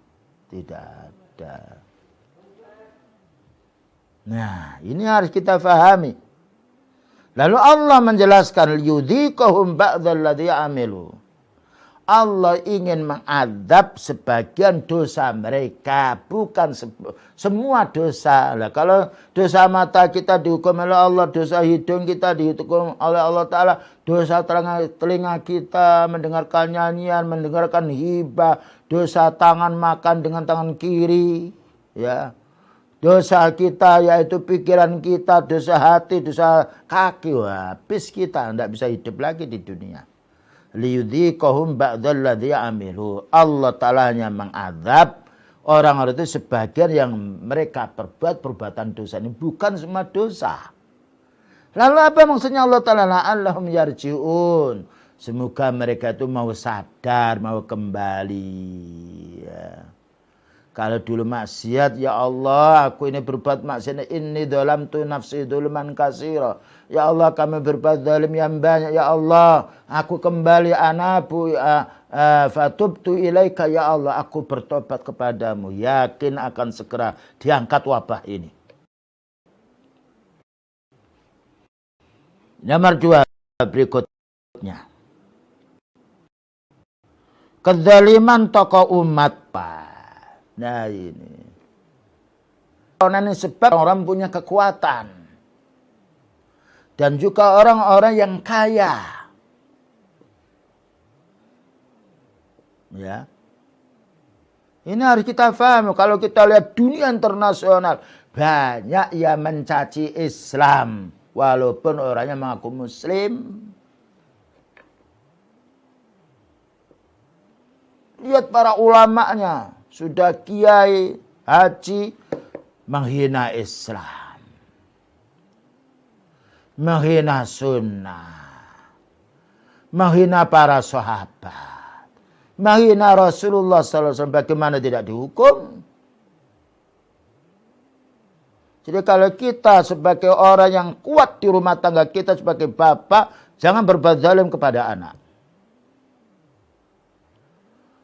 tidak ada. Nah, ini harus kita fahami. Lalu Allah menjelaskan liyudhiqahum ba'dalladzi amilu. Allah ingin mengadab sebagian dosa mereka, bukan semua dosa. Lah kalau dosa mata kita dihukum oleh Allah, dosa hidung kita dihukum oleh Allah Ta'ala, dosa telinga kita mendengarkan nyanyian, mendengarkan hibah, dosa tangan makan dengan tangan kiri, ya. Dosa kita yaitu pikiran kita, dosa hati, dosa kaki, wah, habis kita tidak bisa hidup lagi di dunia. Liyudhiqahum ba'dalladzi amilu. Allah Ta'ala hanya mengadab orang-orang itu sebagian yang mereka perbuat perbuatan dosa ini, bukan semua dosa. Lalu apa maksudnya Allah Ta'ala? La'allahum yarji'un. Semoga mereka itu mau sadar, mau kembali, ya. Kalau dulu maksiat, ya Allah, aku ini berbuat maksiat, inni dzalamtu nafsi dzulman katsira. Ya Allah, kami berbuat zalim yang banyak. Ya Allah, aku kembali anabu fatubtu ilaika. Ya Allah, aku bertobat kepadamu. Yakin akan segera diangkat wabah ini. Nomor 2 berikutnya. Kezaliman tokoh umat, Pak. Nah ini. Karena ini sebab orang punya kekuatan. Dan juga orang-orang yang kaya. Ya. Ini harus kita paham. Kalau kita lihat dunia internasional, banyak yang mencaci Islam. Walaupun orangnya mengaku Muslim. Lihat para ulamanya. Sudah kiai, haji, menghina Islam. Menghina sunnah. Menghina para sahabat. Menghina Rasulullah SAW. Bagaimana tidak dihukum? Jadi kalau kita sebagai orang yang kuat di rumah tangga kita sebagai bapak, jangan berbuat zalim kepada anak.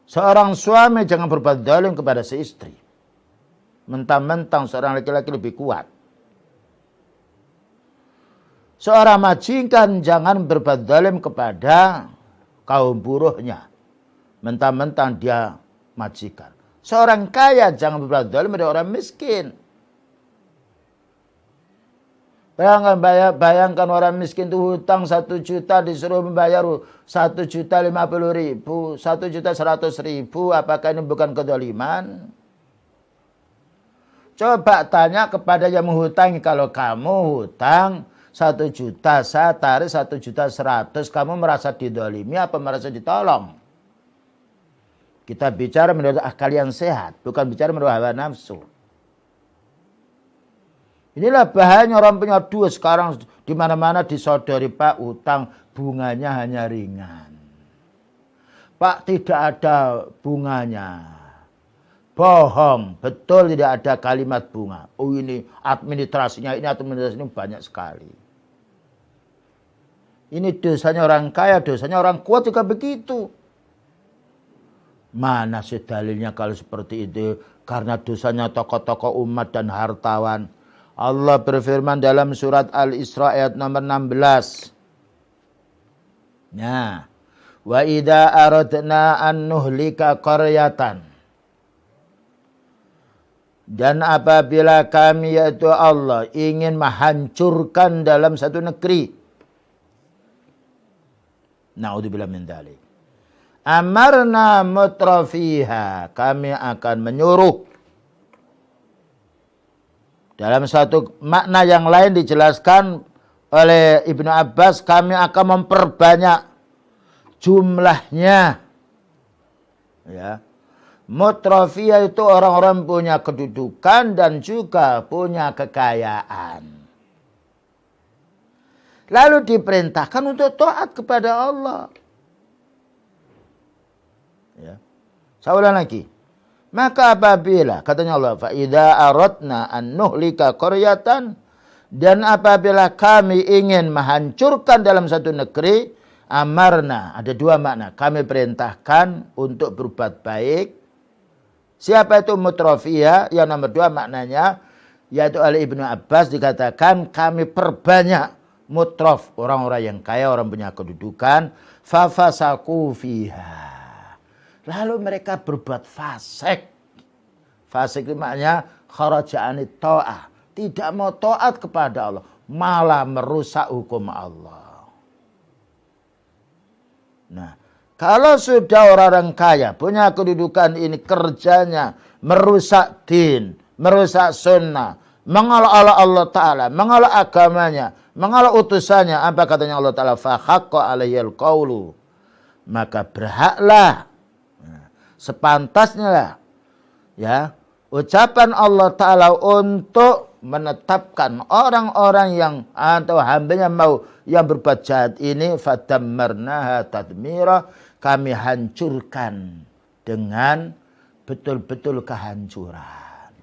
Seorang suami jangan berbuat zalim kepada seistri. Mentang-mentang seorang laki-laki lebih kuat. Seorang majikan jangan berbuat zalim kepada kaum buruhnya. Mentang-mentang dia majikan. Seorang kaya jangan berbuat zalim kepada orang miskin. Bayangkan orang miskin itu hutang 1 juta disuruh membayar 1.050.000, 1.100.000. Apakah ini bukan kezaliman? Coba tanya kepada yang menghutangi, kalau kamu hutang 1 juta, saya tarik 1.100.000, kamu merasa didolimi apa merasa ditolong? Kita bicara menurut akal yang sehat, bukan bicara menurut hawa nafsu. Inilah bahayanya orang punya duit sekarang di mana-mana disodori, Pak, utang bunganya hanya ringan. Pak, tidak ada bunganya. Bohong, betul tidak ada kalimat bunga. Oh ini administrasinya banyak sekali. Ini dosanya orang kaya, dosanya orang kuat juga begitu. Mana sih dalilnya kalau seperti itu? Karena dosanya tokoh-tokoh umat dan hartawan. Allah berfirman dalam surat Al-Isra ayat nomor 16. Nah, wa idza aradna an nuhlika qaryatan. Dan apabila kami yaitu Allah ingin menghancurkan dalam satu negeri. Na'udzubillah min dzalik. Amarna mutrafiha. Kami akan menyuruh. Dalam satu makna yang lain dijelaskan oleh Ibnu Abbas, kami akan memperbanyak jumlahnya. Ya. Mutrafiyah itu orang-orang punya kedudukan dan juga punya kekayaan. Lalu diperintahkan untuk taat kepada Allah. Ya. Saya ulang lagi. Maka apabila, katanya Allah, فَإِذَا أَرَدْنَا أَن نُهْلِكَ قَرْيَةً, dan apabila kami ingin menghancurkan dalam satu negeri, amarna, ada dua makna. Kami perintahkan untuk berbuat baik. Siapa itu mutrafiyah? Yang nomor dua maknanya, yaitu oleh Ibnu Abbas dikatakan kami perbanyak mutraf, orang-orang yang kaya, orang punya kedudukan. Fafasaku fiha. Lalu mereka berbuat fasik. Fasik itu maknanya kharaja'ani ta'ah. Tidak mau taat kepada Allah. Malah merusak hukum Allah. Nah, kalau sudah orang-orang kaya, punya kedudukan ini, kerjanya merusak din, merusak sunnah, menolak Allah Ta'ala, menolak agamanya, menolak utusannya. Apa katanya Allah Ta'ala? Fahaqqa alaihil qawlu. Maka berhaklah, sepantasnya lah, ya, ucapan Allah Ta'ala untuk menetapkan orang-orang yang atau hambanya mau yang berbuat jahat ini, fadammarnaha tadmira, kami hancurkan dengan betul-betul kehancuran.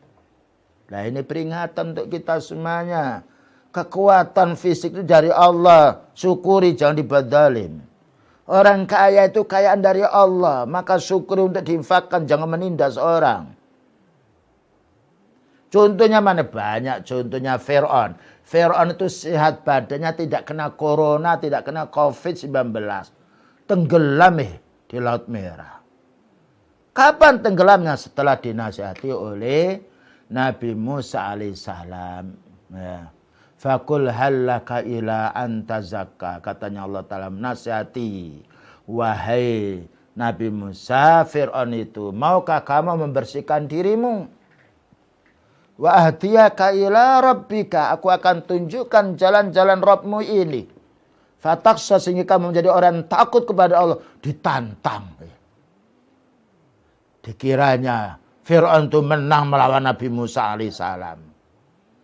Nah, ini peringatan untuk kita semuanya. Kekuatan fisik itu dari Allah, syukuri, jangan dibuat zalim. Orang kaya itu kayaan dari Allah, maka syukuri untuk diinfakkan, jangan menindas orang. Contohnya mana? Banyak. Contohnya Fir'aun. Fir'aun itu sehat badannya, tidak kena corona, tidak kena COVID-19. Tenggelam di Laut Merah. Kapan tenggelamnya? Setelah dinasihati oleh Nabi Musa alaihissalam. Ya. Fakul hallaka ila antazakka. Katanya Allah Ta'ala menasihati. Wahai Nabi Musa, Fir'aun itu, maukah kamu membersihkan dirimu? Wa ahdiyaka ila rabbika, aku akan tunjukkan jalan-jalan Rabbmu ini. Fataksa, sehingga kamu menjadi orang yang takut kepada Allah. Ditantang. Dikiranya Fir'aun itu menang melawan Nabi Musa alaihissalam.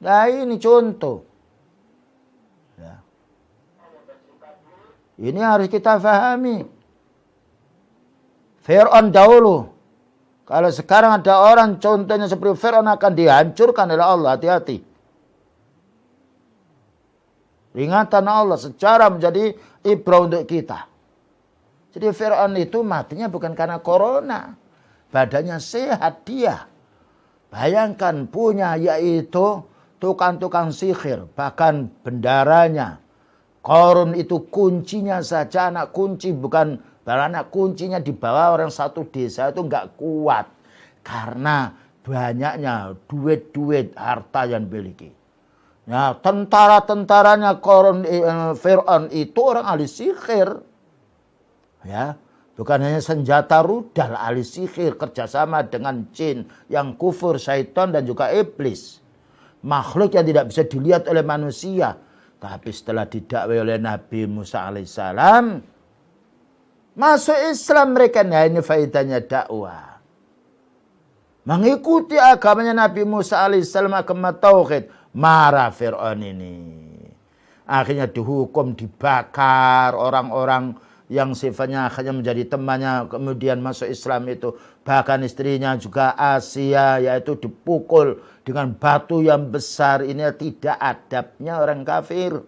Nah, ini contoh. Ya. Ini harus kita pahami. Fir'aun dahulu. Kalau sekarang ada orang contohnya seperti Fir'aun akan dihancurkan oleh Allah. Hati-hati. Peringatan Allah secara menjadi ibrah untuk kita. Jadi Fir'aun itu matinya bukan karena corona. Badannya sehat dia. Bayangkan punya yaitu tukang-tukang sihir. Bahkan bendaranya. Qarun itu kuncinya saja anak kunci, bukan anak kuncinya di bawah orang satu desa itu enggak kuat. Karena banyaknya duit-duit harta yang dimiliki. Nah, tentara-tentaranya Fir'aun itu orang ahli sihir. Ya, bukan hanya senjata rudal, ahli sihir, kerjasama dengan jin yang kufur, syaitan dan juga iblis. Makhluk yang tidak bisa dilihat oleh manusia. Tapi setelah didakwai oleh Nabi Musa alaihissalam, masuk Islam mereka. Nah, ini faedahnya dakwah. Mengikuti agamanya Nabi Musa alaihissalam, agama tauhid. Marah Fir'aun ini. Akhirnya dihukum, dibakar orang-orang yang sifatnya akhirnya menjadi temannya, kemudian masuk Islam itu. Bahkan istrinya juga Asia, yaitu dipukul dengan batu yang besar. Ini tidak adabnya orang kafir.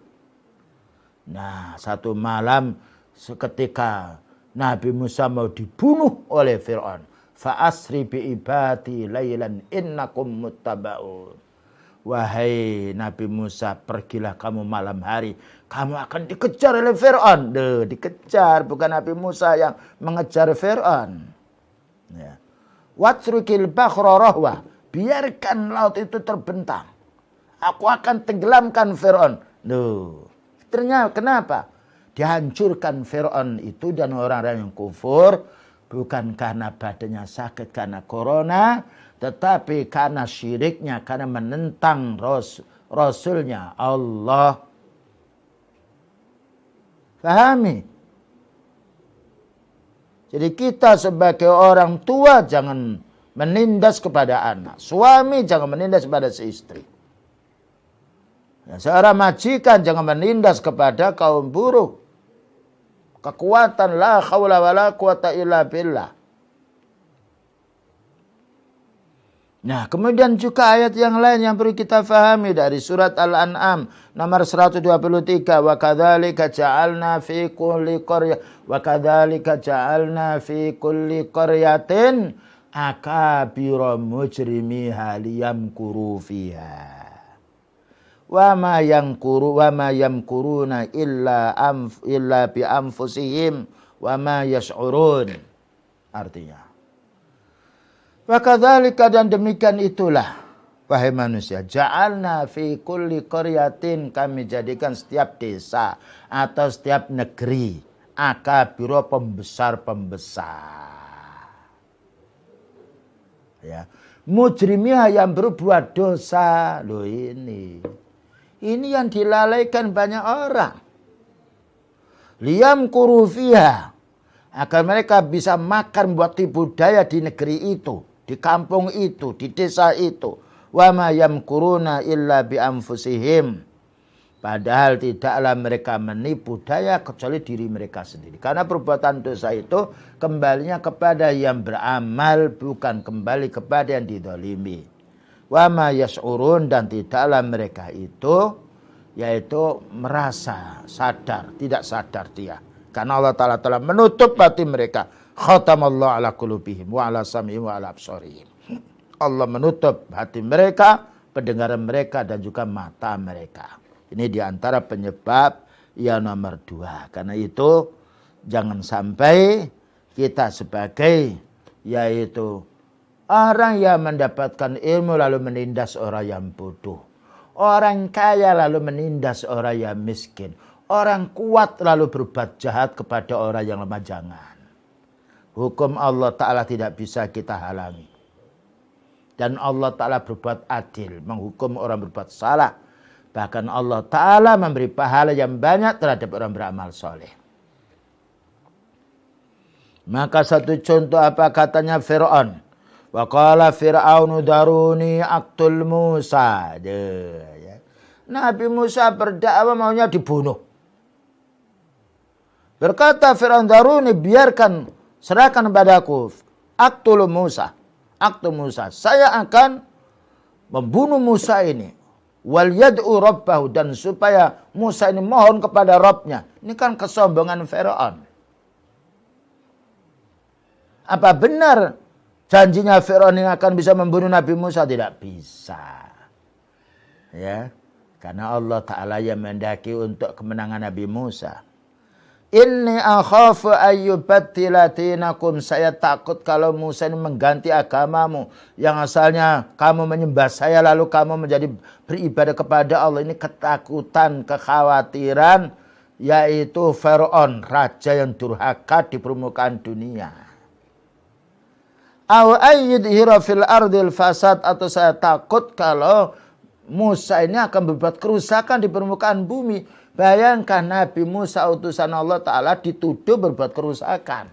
Nah, satu malam ketika Nabi Musa mau dibunuh oleh Fir'aun. Fa'asri bi'ibati laylan innakum muttaba'un. Wahai Nabi Musa, pergilah kamu malam hari. Kamu akan dikejar oleh Fir'aun. Dikejar, bukan Nabi Musa yang mengejar Fir'aun. Ya. Watrukil bakhra rahwa. biarkan laut itu terbentang. Aku akan tenggelamkan Fir'aun. Loh, ternyata kenapa? Dihancurkan Fir'aun itu dan orang-orang yang kufur bukan karena badannya sakit karena corona, tetapi karena syiriknya, karena menentang Rasulnya Allah. Pahami? Jadi kita sebagai orang tua jangan menindas kepada anak. Suami jangan menindas kepada istri. Ya, seorang majikan jangan menindas kepada kaum buruh. Kekuatan la haula wala quwata illa billah. Nah, kemudian juga ayat yang lain yang perlu kita fahami dari surat Al-An'am nomor 123, wa kadzalika ja'alna fi kulli qaryatin akabira mujrimiha liyamkuru fiha. Wa ma yamkuruna illa bi anfusihim wa ma yash'urun. Artinya, wa kadzalika, dan demikian itulah wahai manusia, ja'alna fi kulli qaryatin, kami jadikan setiap desa atau setiap negeri akabiro, pembesar-pembesar. Ya, mujrimiyah, yang berbuat dosa. Loh, ini yang dilalaikan banyak orang. Liyamkuru fiha, agar mereka bisa makan buat tipu daya di negeri itu, di kampung itu, di desa itu. Wa ma yamkuruna illa bi anfusihim. Padahal tidaklah mereka menipu daya kecuali diri mereka sendiri. Karena perbuatan dosa itu kembalinya kepada yang beramal, bukan kembali kepada yang dizalimi. Wa ma yash'urun, dan tidaklah mereka itu yaitu merasa sadar, tidak sadar dia. Karena Allah Ta'ala telah menutup hati mereka. Khatamallahu ala qulubihim wa ala sam'ihim wa ala absarihim. Allah menutup hati mereka, pendengaran mereka, dan juga mata mereka. Ini diantara penyebab yang nomor 2. Karena itu jangan sampai kita sebagai yaitu orang yang mendapatkan ilmu lalu menindas orang yang bodoh. Orang kaya lalu menindas orang yang miskin. Orang kuat lalu berbuat jahat kepada orang yang lemah. Jangan. Hukum Allah Ta'ala tidak bisa kita halangi. Dan Allah Ta'ala berbuat adil, menghukum orang berbuat salah. Bahkan Allah Ta'ala memberi pahala yang banyak terhadap orang beramal soleh. Maka satu contoh apa katanya Fir'aun. Wa qala Fir'aunu daruni aqtul Musa. Ya. Nabi Musa berdakwah maunya dibunuh. Berkata Fir'aun, daruni, biarkan, serahkan padaku aqtul Musa. Aqtul Musa. Saya akan membunuh Musa ini. Wal yad'u rabbahu, dan supaya Musa ini mohon kepada Rabbnya. Ini kan kesombongan Fir'aun. Apa benar janjinya Fir'aun yang akan bisa membunuh Nabi Musa? Tidak bisa. Ya, karena Allah Ta'ala yang mendaki untuk kemenangan Nabi Musa. Inni akhafu ayyubaddila dinakum, saya takut kalau Musa ini mengganti agamamu. Yang asalnya kamu menyembah saya lalu kamu menjadi beribadah kepada Allah. Ini ketakutan, kekhawatiran, yaitu Fir'aun, raja yang durhaka di permukaan dunia. Aw ayyidhira fil ardil fasad, atau saya takut kalau Musa ini akan berbuat kerusakan di permukaan bumi. Bayangkan Nabi Musa utusan Allah Ta'ala dituduh berbuat kerusakan.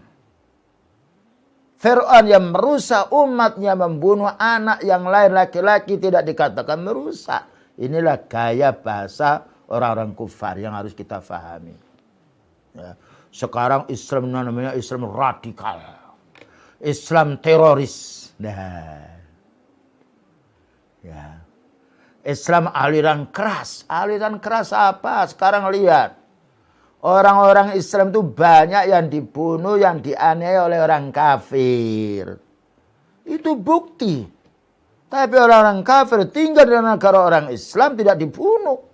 Fir'aun yang merusak umatnya, membunuh anak yang lain laki-laki, tidak dikatakan merusak. Inilah gaya bahasa orang-orang kufar yang harus kita fahami. Ya. Sekarang Islam namanya Islam radikal. Islam teroris. Nah. Ya. Islam aliran keras. Aliran keras apa? Sekarang lihat. Orang-orang Islam itu banyak yang dibunuh, yang dianiaya oleh orang kafir. Itu bukti. Tapi orang-orang kafir tinggal di negara orang Islam tidak dibunuh.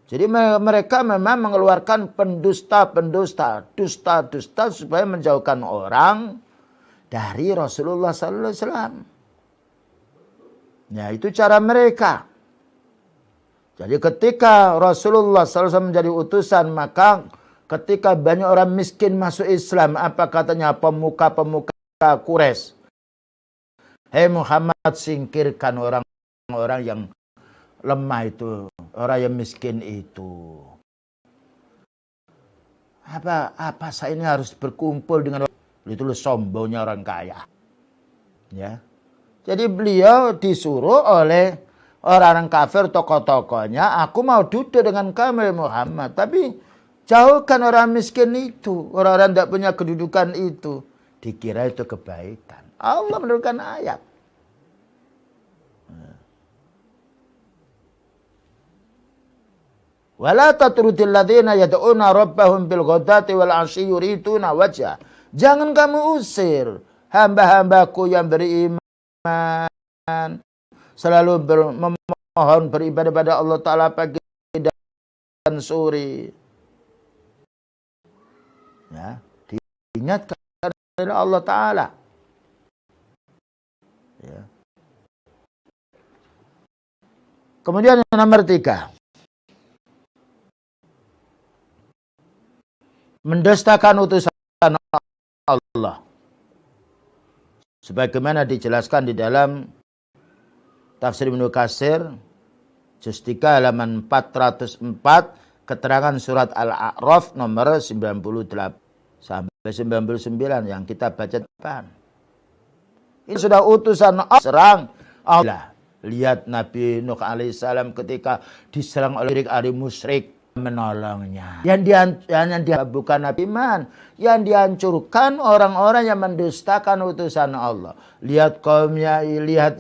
Jadi mereka memang mengeluarkan pendusta-pendusta, dusta-dusta supaya menjauhkan orang dari Rasulullah sallallahu alaihi wasallam. Ya, itu cara mereka. Jadi ketika Rasulullah sallallahu alaihi wasallam menjadi utusan, maka ketika banyak orang miskin masuk Islam, apa katanya pemuka-pemuka Quraisy? Hei Muhammad, singkirkan orang-orang yang lemah itu, orang yang miskin itu. Apa saya ini harus berkumpul dengan orang itu, sombongnya orang kaya. Ya. Jadi beliau disuruh oleh orang-orang kafir, tokoh-tokohnya, aku mau duduk dengan kamu Muhammad, tapi jauhkan orang miskin itu, orang-orang tidak punya kedudukan itu. Dikira itu kebaikan. Allah menurunkan ayat. Wala tatrudil ladzina yad'una rabbahum bil ghadati wal 'ashyi yuriduna wajha. Jangan kamu usir hamba-hambaku yang beriman, selalu memohon beribadah pada Allah Ta'ala pagi dan sore. Ya, diingatkan oleh Allah Ta'ala. Ya. Kemudian yang nomor 3. Mendustakan utusan Allah. Sebagaimana dijelaskan di dalam Tafsir Ibnu Katsir juz 3 halaman 404, keterangan surat Al-A'raf nomor 98 sampai 99 yang kita baca depan. Ini sudah utusan Allah serang Allah. Lihat Nabi Nuh alaihissalam ketika diserang oleh ahli musyrik, menolongnya. Yang dia bukan Nabi iman, yang dihancurkan orang-orang yang mendustakan utusan Allah. Lihat kaumnya, lihat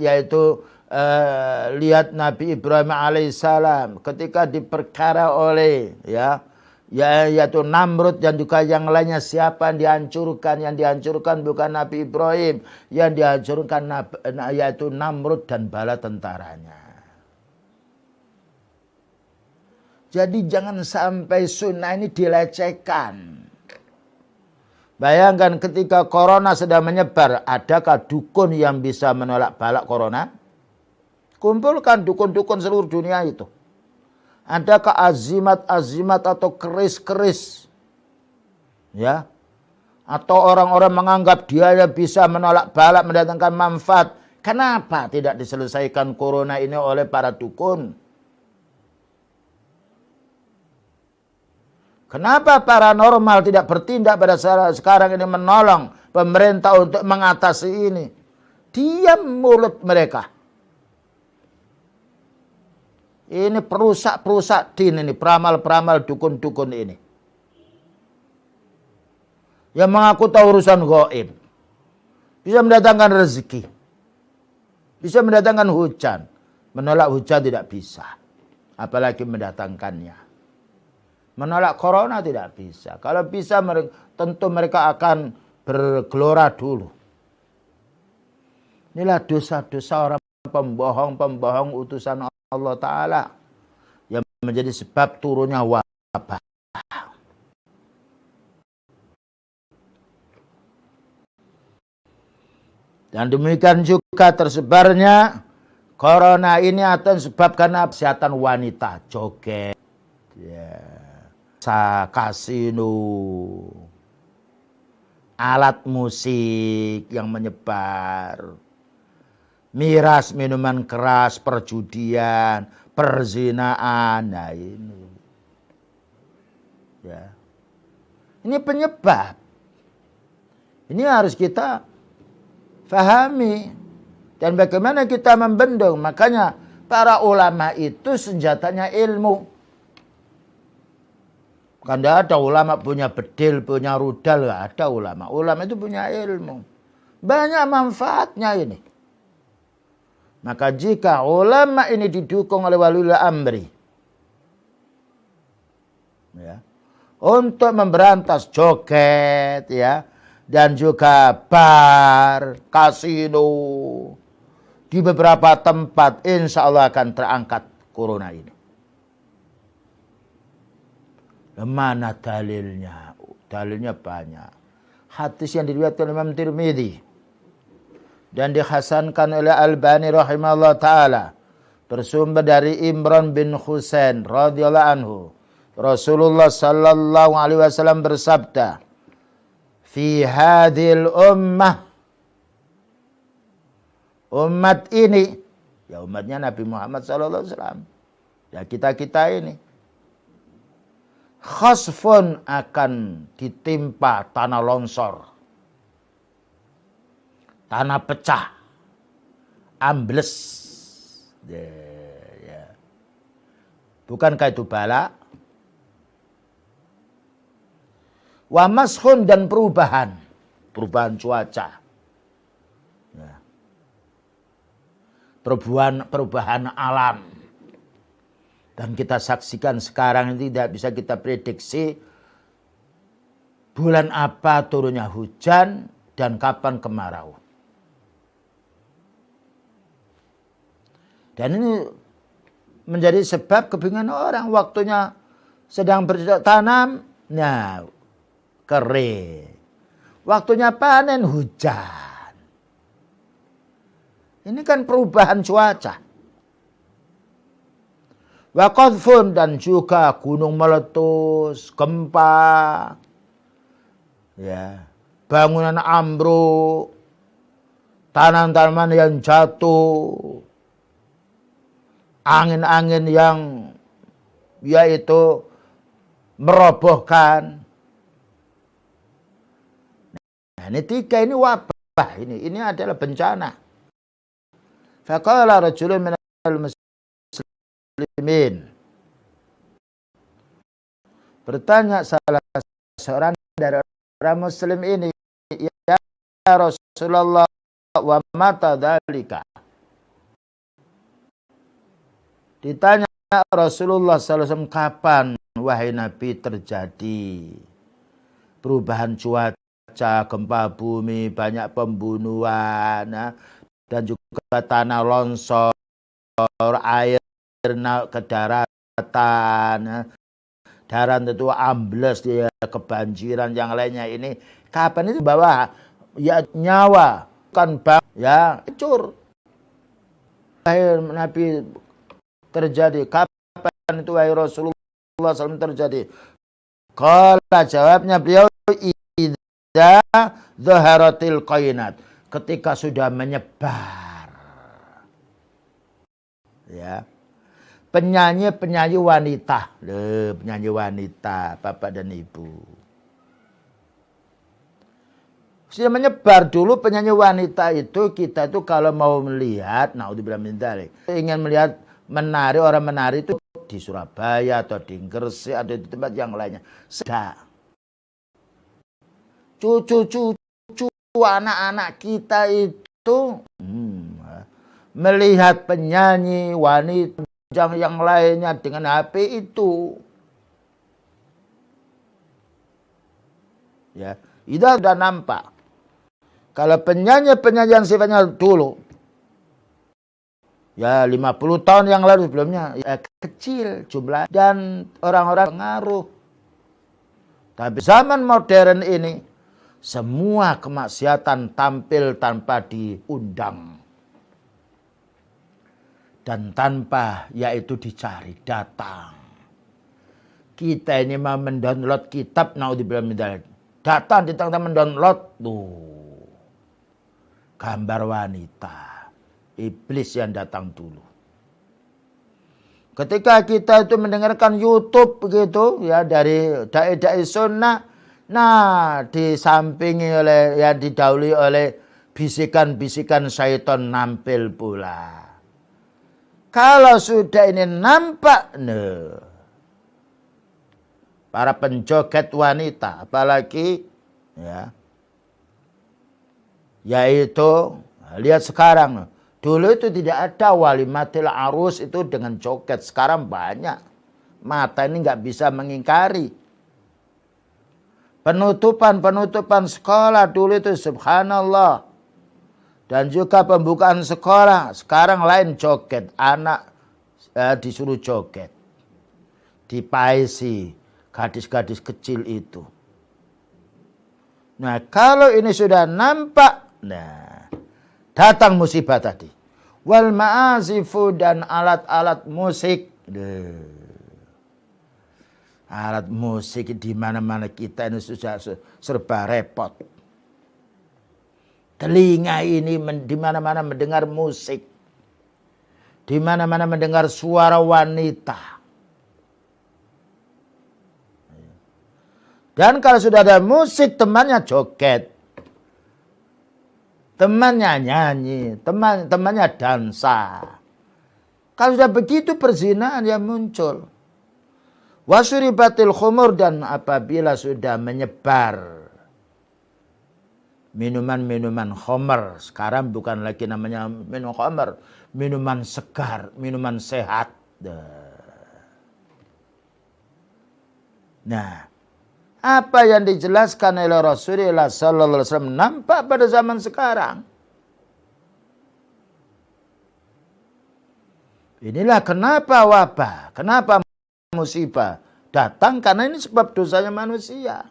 Nabi Ibrahim alaihissalam ketika diperkara oleh yaitu Namrud dan juga yang lainnya. Siapa yang dihancurkan? Yang dihancurkan bukan Nabi Ibrahim, yang dihancurkan yaitu Namrud dan bala tentaranya. Jadi jangan sampai sunnah ini dilecehkan. Bayangkan ketika corona sedang menyebar, adakah dukun yang bisa menolak balak corona? Kumpulkan dukun-dukun seluruh dunia itu. Adakah azimat-azimat atau keris-keris? Ya. Atau orang-orang menganggap dia bisa menolak balak, mendatangkan manfaat. Kenapa tidak diselesaikan corona ini oleh para dukun? Kenapa paranormal tidak bertindak pada sekarang ini menolong pemerintah untuk mengatasi ini? Diam mulut mereka. Ini perusak-perusak din ini, peramal-peramal dukun-dukun ini. Yang mengaku tahu urusan gaib. Bisa mendatangkan rezeki. Bisa mendatangkan hujan. Menolak hujan tidak bisa. Apalagi mendatangkannya. Menolak corona tidak bisa. Kalau bisa tentu mereka akan bergelora dulu. Inilah dosa-dosa orang pembohong-pembohong utusan Allah Ta'ala yang menjadi sebab turunnya wabah. Dan demikian juga tersebarnya corona ini akan disebabkan kesehatan wanita, joget, kasino, alat musik yang menyebar, miras, minuman keras, perjudian, perzinaan. Nah ini. Ya. Ini penyebab. Ini harus kita fahami. Dan bagaimana kita membendung. Makanya para ulama itu senjatanya ilmu. Kan tidak ada ulama punya bedil, punya rudal. Tidak ada ulama. Ulama itu punya ilmu. Banyak manfaatnya ini. Maka jika ulama ini didukung oleh waliul amri, ya, untuk memberantas joget, ya, dan juga bar, kasino, di beberapa tempat, insya Allah akan terangkat corona ini. Mana dalilnya? Dalilnya banyak. Hadis yang diriwayatkan oleh Imam Tirmidzi dan dihasankan oleh Albani rahimahullah taala, bersumber dari Imran bin Husain radhiyallahu anhu. Rasulullah sallallahu alaihi wasallam bersabda, "Fi hadhil umat ini," ya umatnya Nabi Muhammad sallallahu alaihi wasallam, ya kita ini, khasfun, akan ditimpa tanah longsor, tanah pecah, ambles. Ya. Bukankah itu bala? Wa mashun, dan perubahan cuaca. Ya. Perubahan alam. Dan kita saksikan sekarang ini tidak bisa kita prediksi bulan apa turunnya hujan dan kapan kemarau. Dan ini menjadi sebab kebingungan orang, waktunya sedang bercocok tanam, nah kering. Waktunya panen, hujan. Ini kan perubahan cuaca. Wa qadfun, dan juga gunung meletus, gempa, ya, bangunan ambruk, tanaman-tanaman yang jatuh, angin-angin yang yaitu merobohkan. Nah, ini tiga, ini wabah, ini adalah bencana. Faqala rajulun minal muslimin, bertanya salah seorang dari orang muslim ini, ya Rasulullah, wa mata dzalika. Ditanya Rasulullah SAW, kapan wahai Nabi terjadi perubahan cuaca, gempa bumi, banyak pembunuhan, dan juga tanah longsor, air naik ke daratan, darat itu ambles, ya, kebanjiran yang lainnya. Ini kapan itu bahwa ya nyawa kan bang, ya hancur. Nabi terjadi kapan itu wahai Rasulullah SAW terjadi? Qala, jawabnya beliau, idza dhaharatil qainat, ketika sudah menyebar. Ya. Penyanyi wanita, penyanyi wanita, Bapak dan Ibu. Sudah menyebar dulu penyanyi wanita itu, kita itu kalau mau melihat, naudzubillah min dzalik, ingin melihat menari, orang menari itu di Surabaya atau di Gresik atau di tempat yang lainnya. Sudah. Cucu anak-anak kita itu melihat penyanyi wanita yang lainnya dengan HP itu. Ya, itu sudah nampak. Kalau penyanyi yang sifatnya dulu, ya 50 tahun yang lalu sebelumnya, ya kecil jumlah dan orang-orang pengaruh. Tapi zaman modern ini, semua kemaksiatan tampil tanpa diundang. Dan tanpa yaitu dicari, datang. Kita ini mau mendownload kitab, naudzubillah min dzalik. Datang di tengah mendownload tuh gambar wanita, iblis yang datang dulu. Ketika kita itu mendengarkan YouTube begitu, ya, dari dai-dai sunnah, nah disampingi oleh, ya, didahului oleh bisikan-bisikan syaitan nampil pula. Kalau sudah ini nampak, para penjoget wanita, apalagi, ya, yaitu lihat sekarang, dulu itu tidak ada walimatil arus itu dengan joget, sekarang banyak. Mata ini nggak bisa mengingkari. Penutupan sekolah dulu itu subhanallah. Dan juga pembukaan sekolah, sekarang lain joget, anak disuruh joget. Dipaisi gadis-gadis kecil itu. Nah, kalau ini sudah nampak, nah Datang musibah tadi. Wal ma'azifu dan alat-alat musik. Alat musik di mana-mana kita ini sudah serba repot. Telinga ini di mana-mana mendengar musik. Di mana-mana mendengar suara wanita. Dan kalau sudah ada musik, temannya joget. Temannya nyanyi, temannya dansa. Kalau sudah begitu perzinahan yang muncul. Wasuribatil khumur, dan apabila sudah menyebar minuman-minuman khamr. Sekarang bukan lagi namanya minum khamr, minuman segar, minuman sehat. Nah, apa yang dijelaskan oleh Rasulullah sallallahu alaihi wasallam nampak pada zaman sekarang. Inilah kenapa wabah, kenapa musibah datang, karena ini sebab dosanya manusia.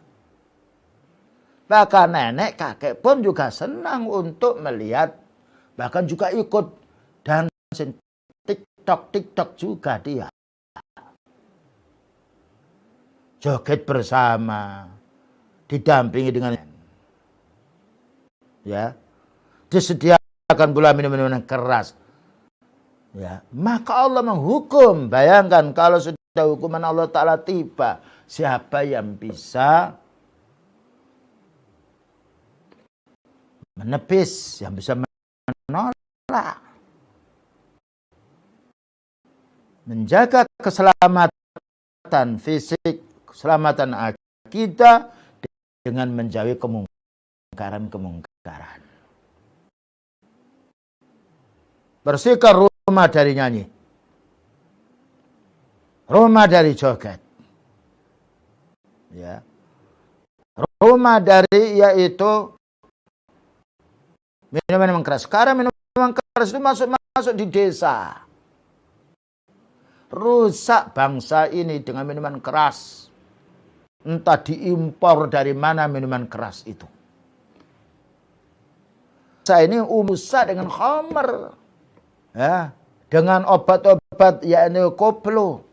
Bahkan nenek kakek pun juga senang untuk melihat, bahkan juga ikut dan TikTok juga dia. Joget bersama, didampingi dengan ya, disediakan pula minuman keras. Ya, maka Allah menghukum. Bayangkan kalau sudah hukuman Allah Ta'ala tiba, siapa yang bisa menepis, yang bisa menolak, menjaga keselamatan fisik, keselamatan akidah dengan menjauhi kemungkaran. Bersihkan rumah dari nyanyi, rumah dari joget, ya, rumah dari yaitu minuman keras. Sekarang minuman keras itu masuk di desa. Rusak bangsa ini dengan minuman keras. Entah diimpor dari mana minuman keras itu. Saya ini rusak dengan khamr. Ya, dengan obat-obat yakni koplo.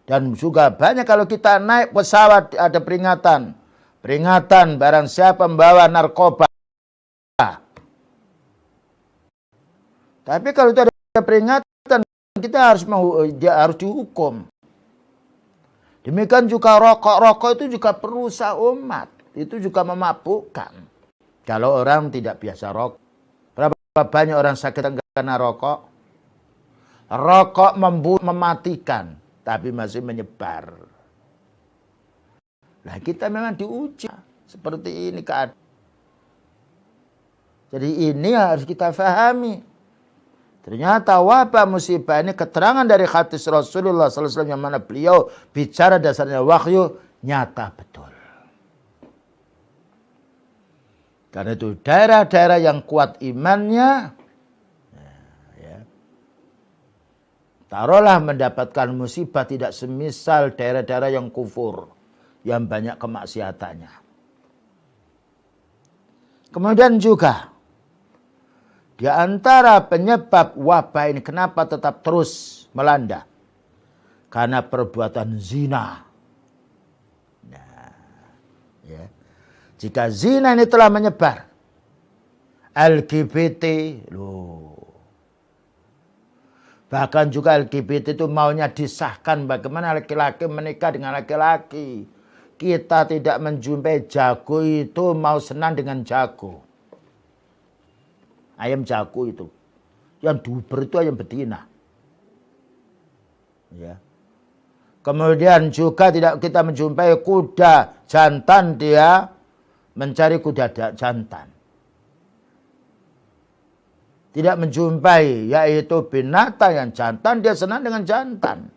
Dan juga banyak kalau kita naik pesawat ada peringatan. Peringatan barang siapa membawa narkoba. Tapi kalau itu ada peringatan, kita harus dihukum. Demikian juga rokok itu juga perusak umat. Itu juga memabukkan. Kalau orang tidak biasa rokok. Berapa banyak orang sakit karena rokok? Rokok mematikan, tapi masih menyebar. Nah, kita memang diuji seperti ini keadaan. Jadi ini harus kita fahami. Ternyata wabah musibah ini keterangan dari hadis Rasulullah SAW yang mana beliau bicara dasarnya wahyu nyata betul. Karena itu daerah-daerah yang kuat imannya, ya, taruhlah mendapatkan musibah tidak semisal daerah-daerah yang kufur, yang banyak kemaksiatannya. Kemudian juga, di antara penyebab wabah ini kenapa tetap terus melanda? Karena perbuatan zina. Nah, ya. Jika zina ini telah menyebar, LGBT, bahkan juga LGBT itu maunya disahkan bagaimana laki-laki menikah dengan laki-laki. Kita tidak menjumpai jago itu mau senang dengan jago. Ayam jago itu. Yang duber itu ayam betina. Ya. Kemudian juga tidak kita menjumpai kuda jantan dia mencari kuda jantan. Tidak menjumpai yaitu binatang yang jantan dia senang dengan jantan.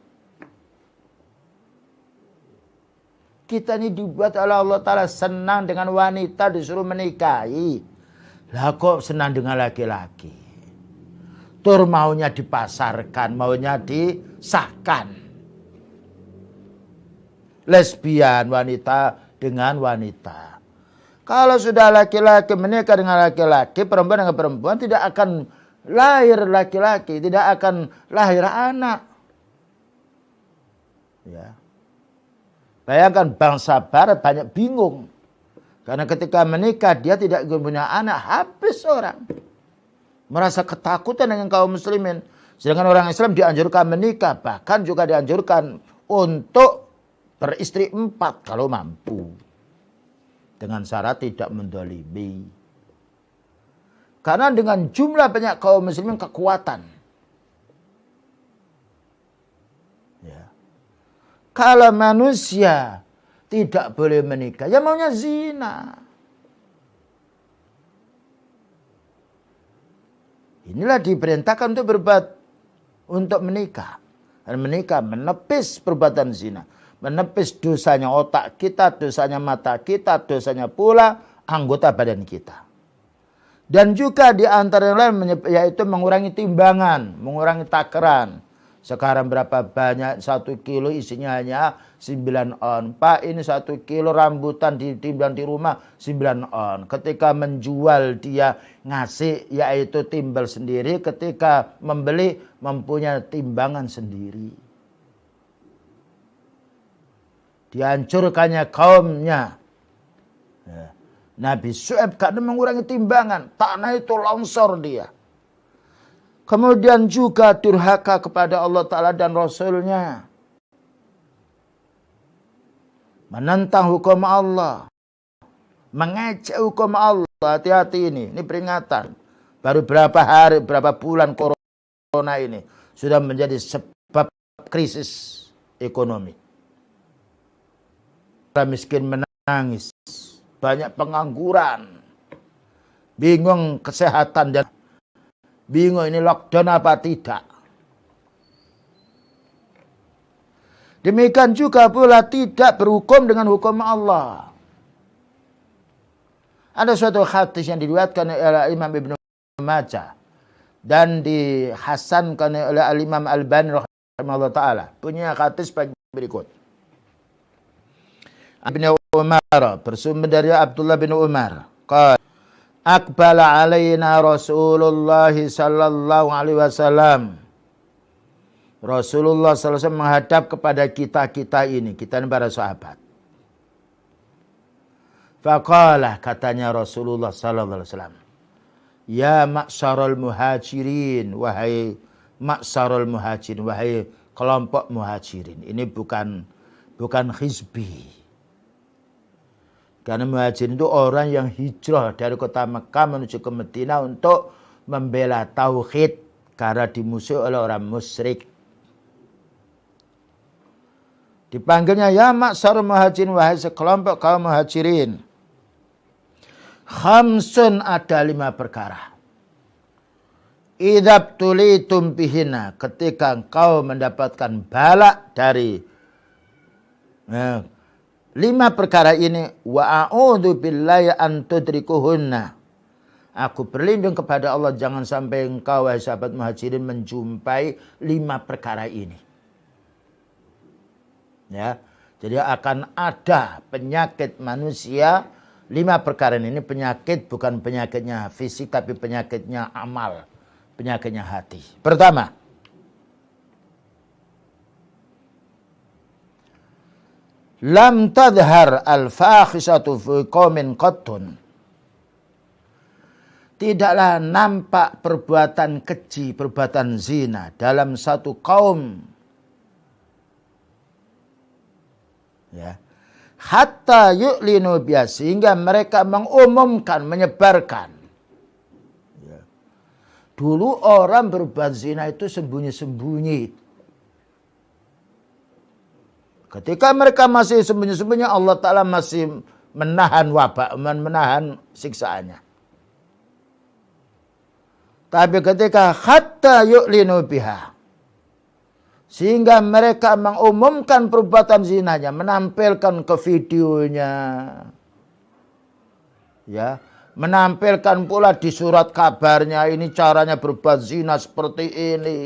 Kita ini dibuat oleh Allah Ta'ala senang dengan wanita disuruh menikahi. Lah kok senang dengan laki-laki? Tur maunya dipasarkan, maunya disahkan. Lesbian wanita dengan wanita. Kalau sudah laki-laki menikah dengan laki-laki, perempuan dengan perempuan, tidak akan lahir laki-laki, tidak akan lahir anak. Ya. Bayangkan bangsa barat banyak bingung. Karena ketika menikah dia tidak punya anak, habis orang. Merasa ketakutan dengan kaum muslimin. Sedangkan orang Islam dianjurkan menikah, bahkan juga dianjurkan untuk beristri 4 kalau mampu. Dengan syarat tidak mendolimi. Karena dengan jumlah banyak kaum muslimin kekuatan. Ya. Kalau manusia tidak boleh menikah, ya maunya zina. Inilah diperintahkan untuk berbuat, untuk menikah. Dan menikah menepis perbuatan zina. Menepis dosanya otak kita, dosanya mata kita, dosanya pula anggota badan kita. Dan juga di antara yang lain yaitu mengurangi timbangan, mengurangi takaran. Sekarang berapa banyak 1 kilo isinya hanya 9 on. Pak, ini 1 kilo rambutan ditimbang di rumah 9 on. Ketika menjual dia ngasih yaitu timbal sendiri. Ketika membeli mempunyai timbangan sendiri. Dihancurkannya kaumnya. Ya. Nabi Syuaib karena mengurangi timbangan. Tanah itu longsor dia. Kemudian juga durhaka kepada Allah Ta'ala dan Rasulnya. Menentang hukum Allah. Mengejek hukum Allah. Hati-hati ini. Ini peringatan. Baru berapa hari, berapa bulan corona ini. Sudah menjadi sebab krisis ekonomi. Orang miskin menangis. Banyak pengangguran. Bingung kesehatan dan bingung ini lockdown apa tidak. Demikian juga pula tidak berhukum dengan hukum Allah. Ada suatu hadis yang diriwayatkan oleh Imam Ibnu Majah dan dihasankan oleh Imam Al-Albani rahimahullah taala. Punya hadis berikut. Ibnu Umar bersumber dari Abdullah bin Umar. Qala Aqbala alaina Rasulullah sallallahu alaihi wasallam. Rasulullah sallallahu alaihi wasallam menghadap kepada kita ini para sahabat. Faqala, katanya Rasulullah sallallahu alaihi wasallam, ya ma'syarul muhajirin, wahai ma'syarul muhajirin, wahai kelompok muhajirin. Ini bukan hizbi. Karena muhajirin itu orang yang hijrah dari kota Mekah menuju ke Madinah untuk membela tauhid karena dimusuhi oleh orang musyrik. Dipanggilnya ya ma'syarul muhajirin, wahai sekelompok kaum muhajirin. Khamsun, ada 5 perkara. Idza tulitum bihina, ketika engkau mendapatkan bala dari 5 perkara ini, wa a'udzu billahi an tudrikuhunna. Aku berlindung kepada Allah jangan sampai engkau wahai sahabat muhajirin menjumpai 5 perkara ini. Ya. Jadi akan ada penyakit manusia 5 perkara ini penyakit, bukan penyakitnya fisik tapi penyakitnya amal, penyakitnya hati. Pertama, lam tadhhar al-fakhisatu fi qaumin qattun. Tidaklah nampak perbuatan keji, perbuatan zina dalam satu kaum. Ya. Hatta yu'linu biha, sehingga mereka mengumumkan, menyebarkan. Ya. Dulu orang berbuat zina itu sembunyi-sembunyi. Ketika mereka masih sembunyi-sembunyi, Allah Ta'ala masih menahan wabak, menahan siksaannya. Tapi ketika hatta yu'linu biha, sehingga mereka mengumumkan perbuatan zinanya, menampilkan ke videonya. Ya, menampilkan pula di surat kabarnya, ini caranya berbuat zina seperti ini.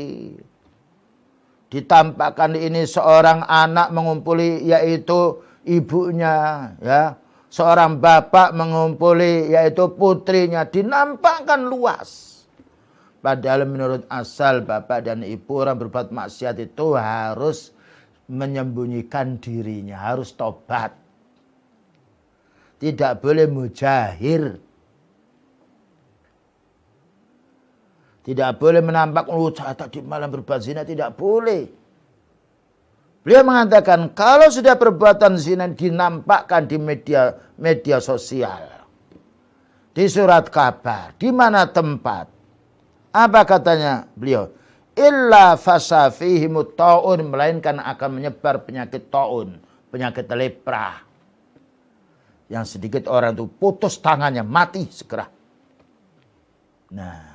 Ditampakkan ini seorang anak mengumpuli yaitu ibunya, ya. seorang bapak mengumpuli yaitu putrinya dinampakkan luas. Padahal menurut asal bapak dan ibu orang berbuat maksiat itu harus menyembunyikan dirinya, harus tobat. Tidak boleh mujahir. Tidak boleh menampak, saya tadi malam berbuat zina, tidak boleh. Beliau mengatakan, kalau sudah perbuatan zina dinampakkan di media sosial, di surat kabar, di mana tempat, apa katanya beliau? Illa fasafihimut ta'un, melainkan akan menyebar penyakit ta'un, penyakit lepra. Yang sedikit orang itu putus tangannya, mati segera. Nah.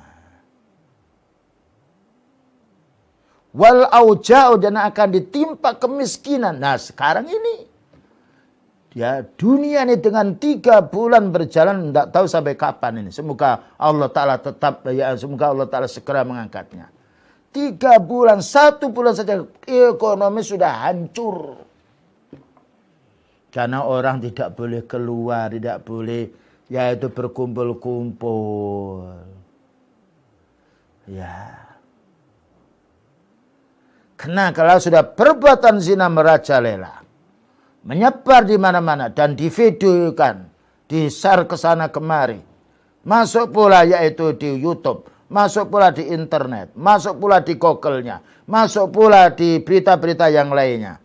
Wal auja'u, dan akan ditimpa kemiskinan. Nah, sekarang ini ya, dunia ini dengan 3 bulan berjalan, tidak tahu sampai kapan ini. Semoga Allah Ta'ala semoga Allah Ta'ala segera mengangkatnya. 3 bulan, 1 bulan saja ekonomi sudah hancur. Karena orang tidak boleh keluar, tidak boleh yaitu berkumpul-kumpul. Ya. Karena kalau sudah perbuatan zina merajalela, menyebar di mana-mana dan divideokan, di-share ke sana kemari. Masuk pula yaitu di YouTube, masuk pula di internet, masuk pula di Google-nya, masuk pula di berita-berita yang lainnya.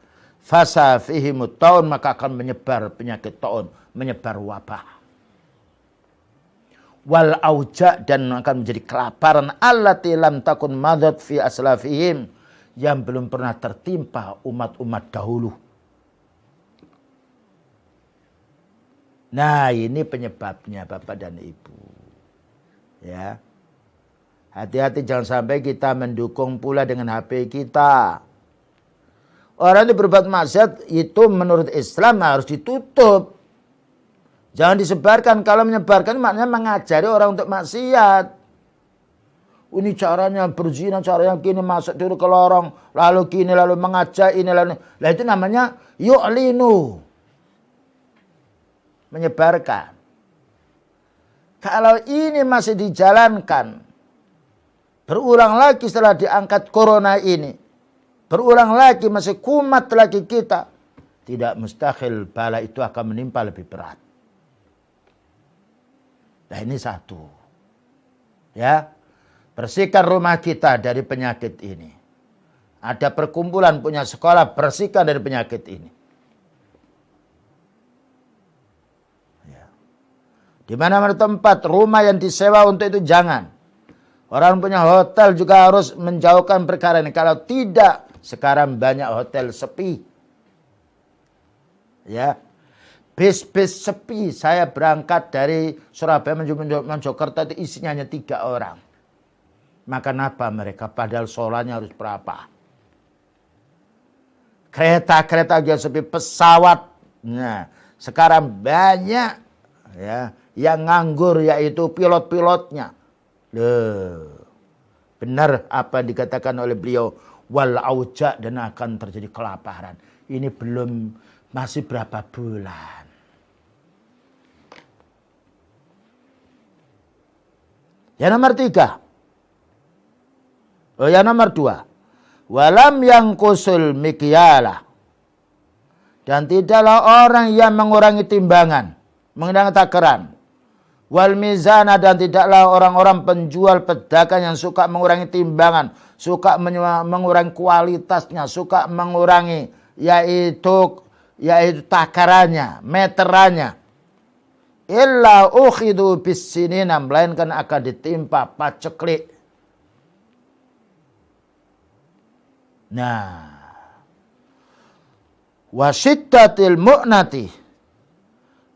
Fasa fihimut ta'un, maka akan menyebar penyakit ta'un, menyebar wabah. Wal auja, dan akan menjadi kelaparan allati lam takun madat fi aslafihim, yang belum pernah tertimpa umat-umat dahulu. Nah, ini penyebabnya Bapak dan Ibu. Ya. Hati-hati jangan sampai kita mendukung pula dengan HP kita. Orang yang berbuat maksiat itu menurut Islam harus ditutup. Jangan disebarkan. Kalau menyebarkan maknanya mengajari orang untuk maksiat. Ini caranya berzina, caranya gini, masuk dulu ke lorong, lalu gini, lalu mengajak ini, lalu. Nah, itu namanya yu'linu. Menyebarkan. Kalau ini masih dijalankan, berulang lagi setelah diangkat corona ini, berulang lagi masih kumat lagi kita, tidak mustahil bala itu akan menimpa lebih berat. Nah, ini satu. Ya, bersihkan rumah kita dari penyakit ini. Ada perkumpulan punya sekolah, bersihkan dari penyakit ini. Di mana-mana tempat, rumah yang disewa untuk itu jangan. Orang punya hotel juga harus menjauhkan perkara ini. Kalau tidak, sekarang banyak hotel sepi. Ya, bis-bis sepi. Saya berangkat dari Surabaya menuju Mojokerto, itu isinya hanya 3 orang. Makan apa mereka? Padahal solarnya harus berapa? Kereta-kereta juga sepi, pesawat. Nah, sekarang banyak ya yang nganggur, yaitu pilot-pilotnya. Benar apa yang dikatakan oleh beliau, wal auja, dan akan terjadi kelaparan. Ini belum, masih berapa bulan. Yang nomor 3. Yang nomor 2. Walam yang kusul mikyalah, dan tidaklah orang yang mengurangi timbangan, mengurangi takaran. Wal mizana, dan tidaklah orang-orang penjual pedagang yang suka mengurangi timbangan, suka mengurangi kualitasnya, suka mengurangi yaitu takarannya, meterannya. Illa ukhidu bisinina, melainkan akan ditimpa paceklik. Nah, wasiddatil mu'nati,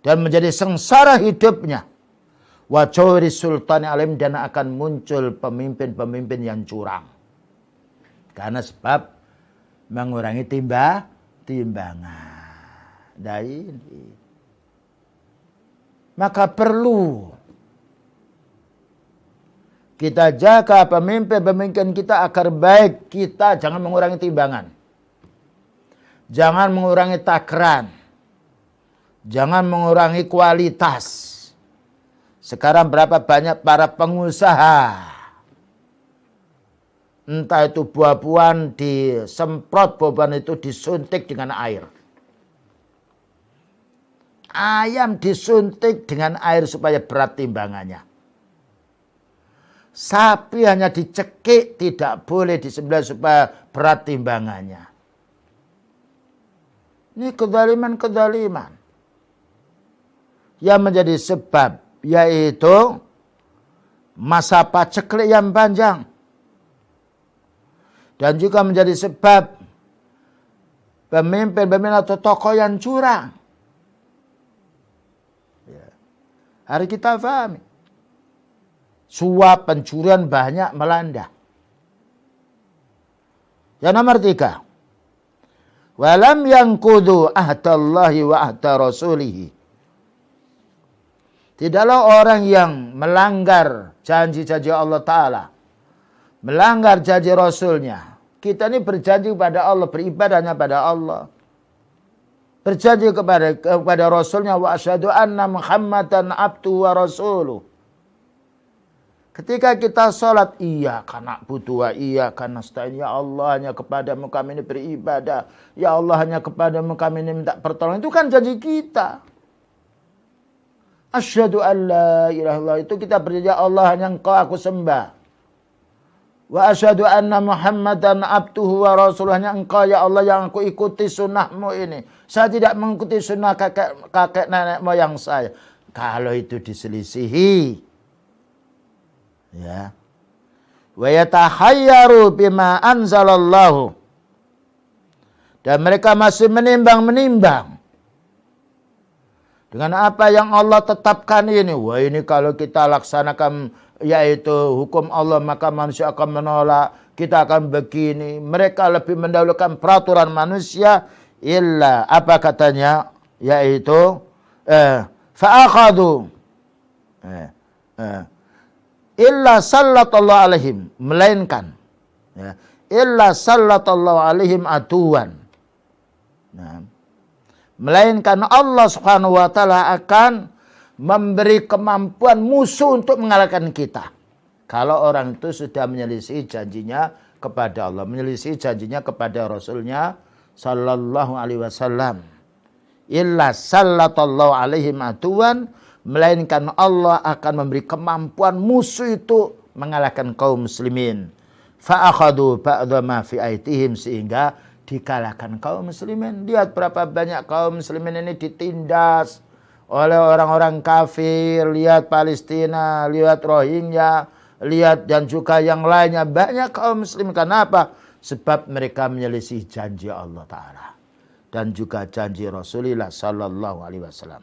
dan menjadi sengsara hidupnya. Wa jawri sultani alim, dan akan muncul pemimpin-pemimpin yang curang. Karena sebab mengurangi timbangan. Nah, ini. Maka perlu kita jaga pemimpin-pemimpin kita agar baik. Kita jangan mengurangi timbangan. Jangan mengurangi takaran. Jangan mengurangi kualitas. Sekarang berapa banyak para pengusaha, entah itu buah-buahan disemprot, buah-buahan itu disuntik dengan air. Ayam disuntik dengan air supaya berat timbangannya. Sapi hanya dicekik, tidak boleh disembelih supaya berat timbangannya. Ini kezaliman-kezaliman yang menjadi sebab, yaitu masa paceklik yang panjang. Dan juga menjadi sebab pemimpin-pemimpin atau tokoh yang curang. Hari kita pahami. Suap pencurian banyak melanda. Yang nomor 3. Walam yanqudu ahdallahi wa ahda rasulihi. Tidaklah orang yang melanggar janji-janji Allah Ta'ala, melanggar janji Rasulnya. Kita ini berjanji kepada Allah, beribadahnya pada Allah. Berjanji kepada Rasulnya, wa asyhadu anna Muhammadan abduhu wa rasuluh. Ketika kita sholat, iya karena butuh, iya karena nasta'in, ya Allah hanya kepadamu kami ini beribadah, ya Allah hanya kepadamu kami ini minta pertolongan. Itu kan janji kita. Asyhadu an la ilaha illallah, itu kita berjanji Allah hanya engkau aku sembah. Wa asyhadu anna Muhammadan abduhu wa rasuluh, hanya engkau ya Allah yang aku ikuti sunnahmu ini. Saya tidak mengikuti sunnah kakek nenek moyang saya. Kalau itu diselisihi, ya. Wa yatahayyaru bima anzalallahu, dan mereka masih menimbang-menimbang dengan apa yang Allah tetapkan ini. Wah, ini kalau kita laksanakan yaitu hukum Allah, maka manusia akan menolak. Kita akan begini. Mereka lebih mendahulukan peraturan manusia. Illa, apa katanya? Yaitu fa'akhadu illa sallatallahu alaihim, melainkan illa sallatallahu alaihim aduwan. Melainkan Allah Subhanahu wa Ta'ala akan memberi kemampuan musuh untuk mengalahkan kita. Kalau orang itu sudah menyelisih janjinya kepada Allah, menyelisih janjinya kepada Rasulnya sallallahu alaihi wasallam. Illa sallatallahu alaihim aduwan, melainkan Allah akan memberi kemampuan musuh itu mengalahkan kaum muslimin. Fa'akhadu ba'dha ma fi aitihim, sehingga dikalahkan kaum muslimin. Lihat berapa banyak kaum muslimin ini ditindas oleh orang-orang kafir. Lihat Palestina, lihat Rohingya, lihat dan juga yang lainnya. Banyak kaum muslim. Kenapa? Sebab mereka menyelisih janji Allah Ta'ala dan juga janji Rasulullah Sallallahu Alaihi Wasallam.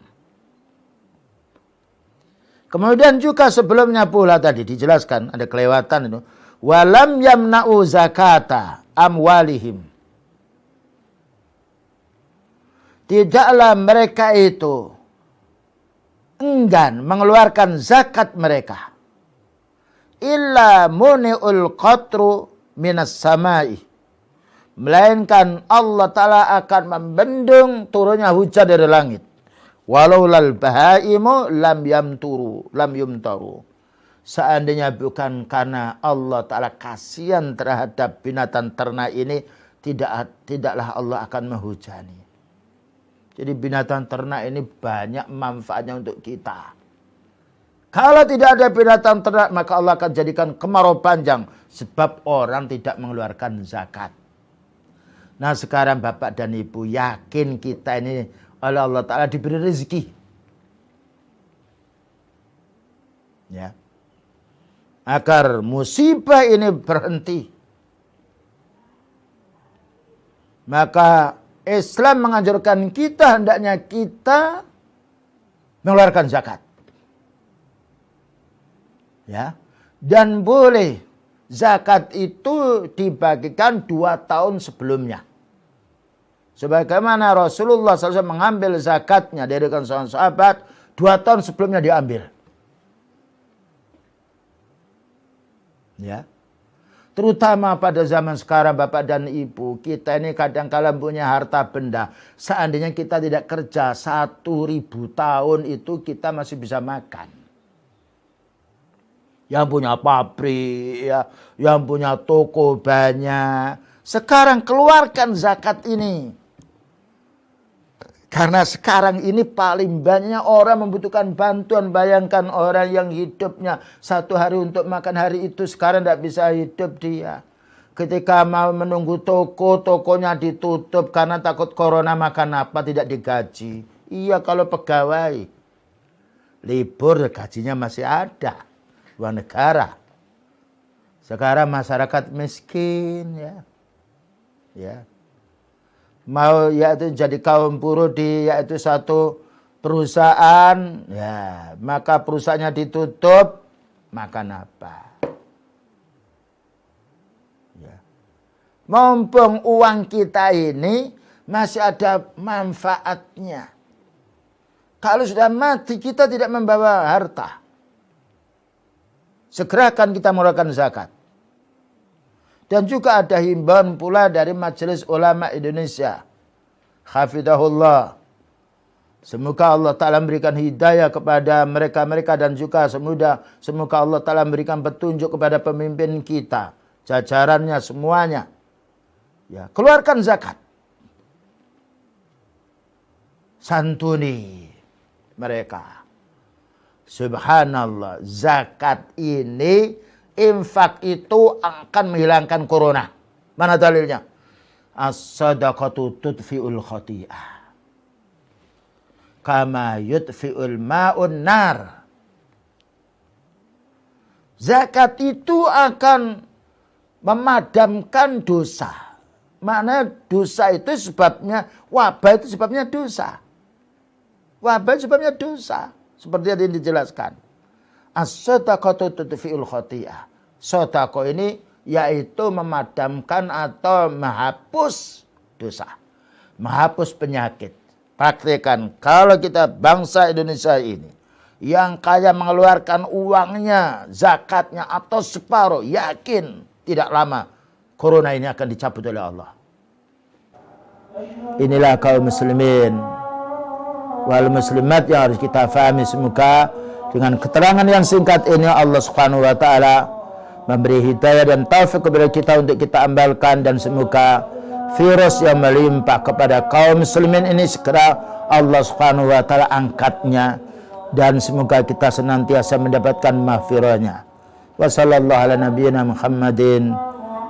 Kemudian juga sebelumnya pula tadi dijelaskan, ada kelewatan itu. Walam yamna'u zakata amwalihim. Tidaklah mereka itu enggan mengeluarkan zakat mereka. Illa muni'ul qatru minas samai. Melainkan Allah Ta'ala akan membendung turunnya hujan dari langit. Walau lal bahaimu lam yumtaru. Seandainya bukan karena Allah Ta'ala kasihan terhadap binatang ternak ini, tidaklah Allah akan menghujani. Jadi binatang ternak ini banyak manfaatnya untuk kita. Kalau tidak ada binatang ternak, maka Allah akan jadikan kemarau panjang. Sebab orang tidak mengeluarkan zakat. Nah sekarang Bapak dan Ibu, yakin kita ini oleh Allah Ta'ala diberi rezeki. Ya. Agar musibah ini berhenti. Maka Islam menganjurkan kita, hendaknya kita mengeluarkan zakat. Ya. Dan boleh zakat itu dibagikan 2 tahun sebelumnya. Sebagaimana Rasulullah SAW mengambil zakatnya dari kalangan sahabat 2 tahun sebelumnya diambil. Ya. Terutama pada zaman sekarang Bapak dan Ibu, kita ini kadang-kala punya harta benda. Seandainya kita tidak kerja 1.000 tahun itu kita masih bisa makan. Yang punya pabrik, ya, yang punya toko banyak. Sekarang keluarkan zakat ini. Karena sekarang ini paling banyak orang membutuhkan bantuan. Bayangkan orang yang hidupnya 1 hari untuk makan, hari itu sekarang tidak bisa hidup dia. Ketika mau menunggu toko, tokonya ditutup karena takut corona, makan apa, tidak digaji. Iya, kalau pegawai libur gajinya masih ada. Luar negara. Sekarang masyarakat miskin, ya. Mau yaitu jadi kaum buruh di yaitu satu perusahaan, ya, maka perusahaannya ditutup, makan apa? Ya. Mumpung uang kita ini masih ada manfaatnya. Kalau sudah mati kita tidak membawa harta. Segerakan kita mengeluarkan zakat. Dan juga ada himbauan pula dari Majelis Ulama Indonesia. Hafidhahullah. Semoga Allah Ta'ala memberikan hidayah kepada mereka-mereka dan juga semoga Allah Ta'ala memberikan petunjuk kepada pemimpin kita. Jajarannya semuanya. Ya, keluarkan zakat. Santuni mereka. Subhanallah. Zakat ini, infak itu akan menghilangkan corona. Mana dalilnya? As-sadaqatu tudfi'ul khati'ah. Kama yudfi'ul ma'un nar. Zakat itu akan memadamkan dosa. Maknanya dosa itu sebabnya, wabah itu sebabnya dosa. Wabah itu sebabnya dosa. Seperti yang dijelaskan. As-sadaqatu tudfi'ul khati'ah. Sedekah ini yaitu memadamkan atau menghapus dosa. Menghapus penyakit. Praktekan. Kalau kita bangsa Indonesia ini yang kaya mengeluarkan uangnya, zakatnya atau separuh, yakin tidak lama corona ini akan dicabut oleh Allah. Inilah kaum muslimin wal muslimat yang harus kita fahami. Semoga dengan keterangan yang singkat ini Allah Subhanahu wa taala memberi hidayah dan taufik kepada kita untuk kita amalkan, dan semoga virus yang melimpah kepada kaum muslimin ini segera Allah Subhanahu wa taala angkatnya, dan semoga kita senantiasa mendapatkan maghfirahnya. Wa sallallahu ala nabiyyina Muhammadin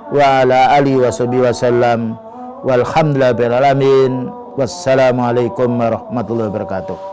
wa ala alihi wasallam walhamdulillahi rabbil alamin. Wassalamualaikum warahmatullahi wabarakatuh.